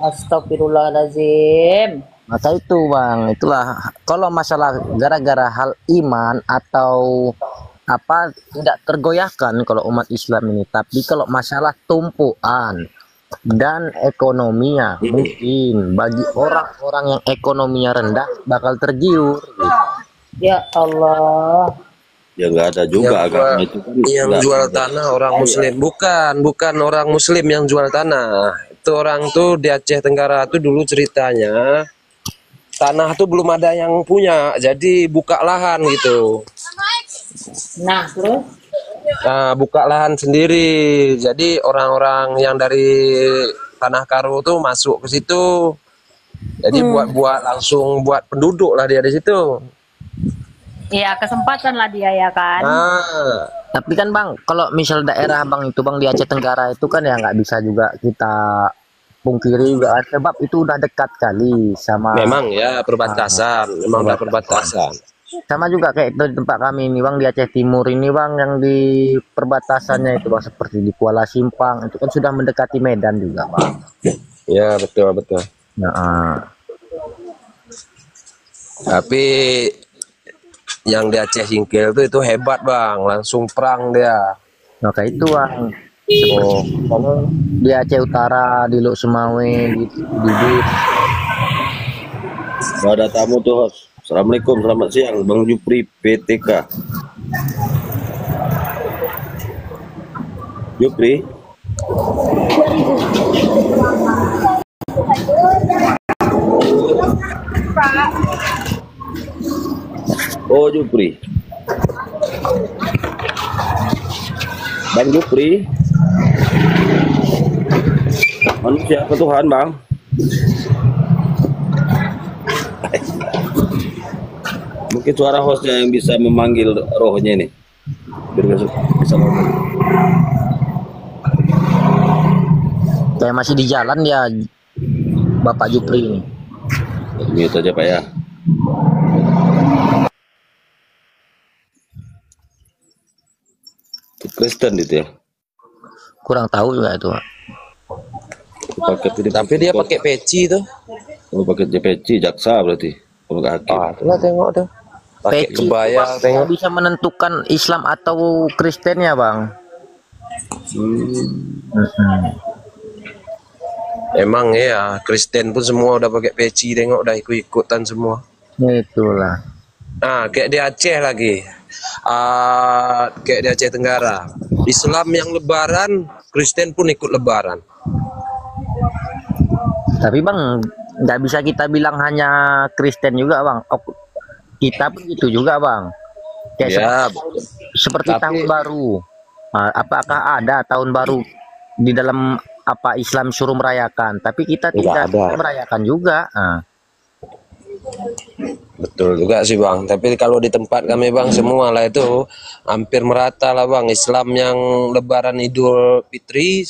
Astagfirullahaladzim. Maka itu, Bang, itulah kalau masalah gara-gara hal iman atau apa tidak tergoyahkan kalau umat Islam ini, tapi kalau masalah tumpuan dan ekonominya mungkin bagi orang-orang yang ekonominya rendah bakal tergiur. Ya Allah. Ya nggak ada juga agama itu kan yang jual tanah orang Muslim, bukan orang Muslim yang jual tanah. Itu orang tuh di Aceh Tenggara tuh dulu ceritanya tanah tuh belum ada yang punya, jadi buka lahan gitu. Nah, terus? Buka lahan sendiri. Jadi orang-orang yang dari Tanah Karo tuh masuk ke situ. Jadi buat langsung buat penduduk lah dia di situ. Ya, kesempatan lah dia ya kan. Tapi kan, Bang, kalau misal daerah Bang itu, Bang, di Aceh Tenggara itu kan ya nggak bisa juga kita pungkiri juga, sebab itu udah dekat kali sama. Memang ya perbatasan, memang udah perbatasan. Sama juga kayak di tempat kami ini, Bang, di Aceh Timur ini, Bang, yang di perbatasannya itu, Bang, seperti di Kuala Simpang itu kan sudah mendekati Medan juga, Bang. Ya, betul. Tapi yang di Aceh Singkil itu hebat, Bang, langsung perang dia. Maka itu, Bang. Kalau di Aceh Utara, di Luk Semawe, di ada tamu tuh, host. Assalamualaikum, selamat siang, Bang Jupri PTK. Jupri. Oh, Jupri. Bang Jupri. Manusia ke Tuhan, Bang. Mungkin suara hostnya yang bisa memanggil rohnya ini. Biar bisa ngomong. Kayak masih di jalan ya, Bapak Jupri ini. Gitu aja, Pak ya. Kristen itu ya. Kurang tahu juga itu, Pak. Tapi dia pakai peci tuh. Oh, pakai peci, jaksa berarti. Itulah tengok tuh. Pakai kebaya, tengok. Bisa menentukan Islam atau Kristen ya, Bang. Emang ya, Kristen pun semua udah pakai peci, tengok udah ikut-ikutan semua. Itulah. Kayak di Aceh lagi. Kayak di Aceh Tenggara. Islam yang lebaran, Kristen pun ikut lebaran. Tapi, Bang, nggak bisa kita bilang hanya Kristen juga, Bang. Kita pun itu juga, Bang. Kayak seperti tahun baru. Apakah ada tahun baru di dalam apa Islam suruh merayakan? Tapi kita tidak merayakan juga. Betul juga sih, Bang. Tapi kalau di tempat kami, Bang, semua lah itu hampir merata lah, Bang. Islam yang lebaran Idul Fitri,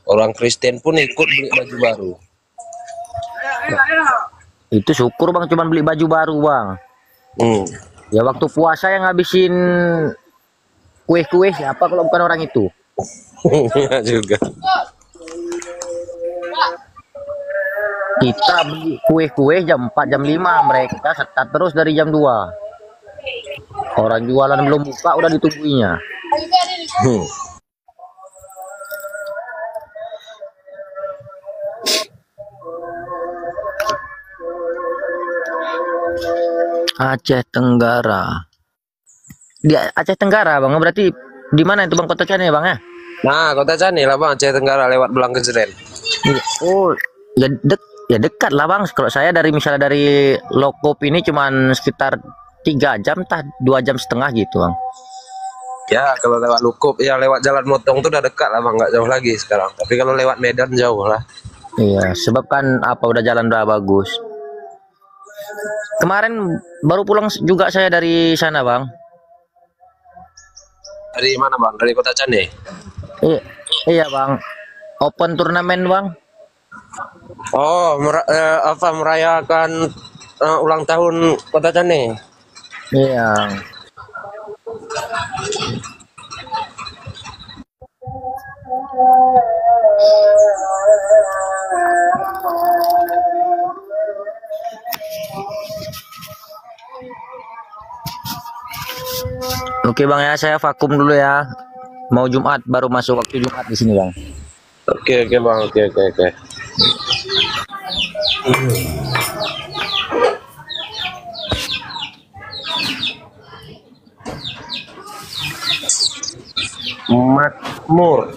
orang Kristen pun ikut beli baju baru. Itu syukur, Bang, cuman beli baju baru, Bang. Ya waktu puasa yang ngabisin kue-kue siapa kalau bukan orang itu? Ya juga. Kita beli kue-kue jam 4, jam 5, mereka start terus dari jam 2. Orang jualan belum buka udah ditungguinya. Aceh Tenggara. di Aceh Tenggara bang, berarti di mana itu bang, Kota Cane bang ya? Nah, Kota Cane lah bang, Aceh Tenggara lewat Belang Kejeren. Oh, ya dekat lah bang. Kalau saya misalnya dari Lokop ini cuman sekitar 3 jam, 2,5 jam gitu bang. Ya, kalau lewat Lukop, ya lewat Jalan Motong tuh udah dekat lah bang, nggak jauh lagi sekarang. Tapi kalau lewat Medan jauh lah. Iya, sebab kan udah jalan udah bagus. Kemarin baru pulang juga saya dari sana bang. Dari mana bang? Dari Kota Cane? Iya bang, open turnamen bang. Oh, merayakan ulang tahun Kota Cane? Iya. Oke bang ya, saya vakum dulu ya. Mau Jumat, baru masuk waktu Jumat di sini bang. Oke bang, oke. Makmur.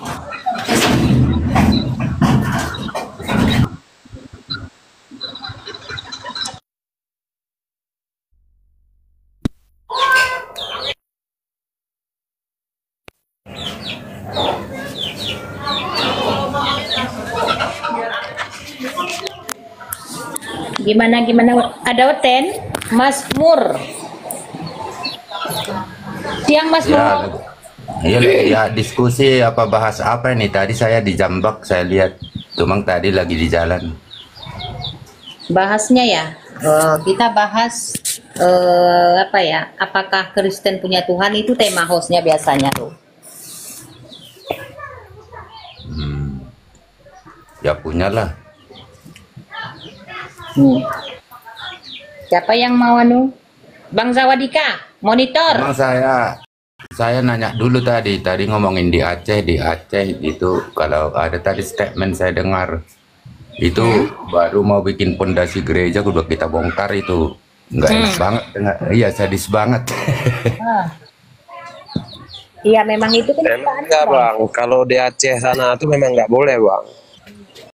Gimana ada Oten? Mas Mur. Siang Mas Mur. Ya, diskusi bahas apa ini? Tadi saya di Jambak, saya lihat Tumang tadi lagi di jalan. Bahasnya ya, kita bahas apakah Kristen punya Tuhan, itu tema hostnya biasanya tuh. Ya punyalah. Siapa yang mau Bang Zawadika, monitor. Emang saya nanya dulu tadi ngomongin di Aceh itu, kalau ada tadi statement saya dengar itu baru mau bikin pondasi gereja udah kita bongkar, itu nggak enak banget dengar. Iya, sadis banget. Iya memang itu kan. Emang enggak bang, kalau di Aceh sana tuh memang nggak boleh bang.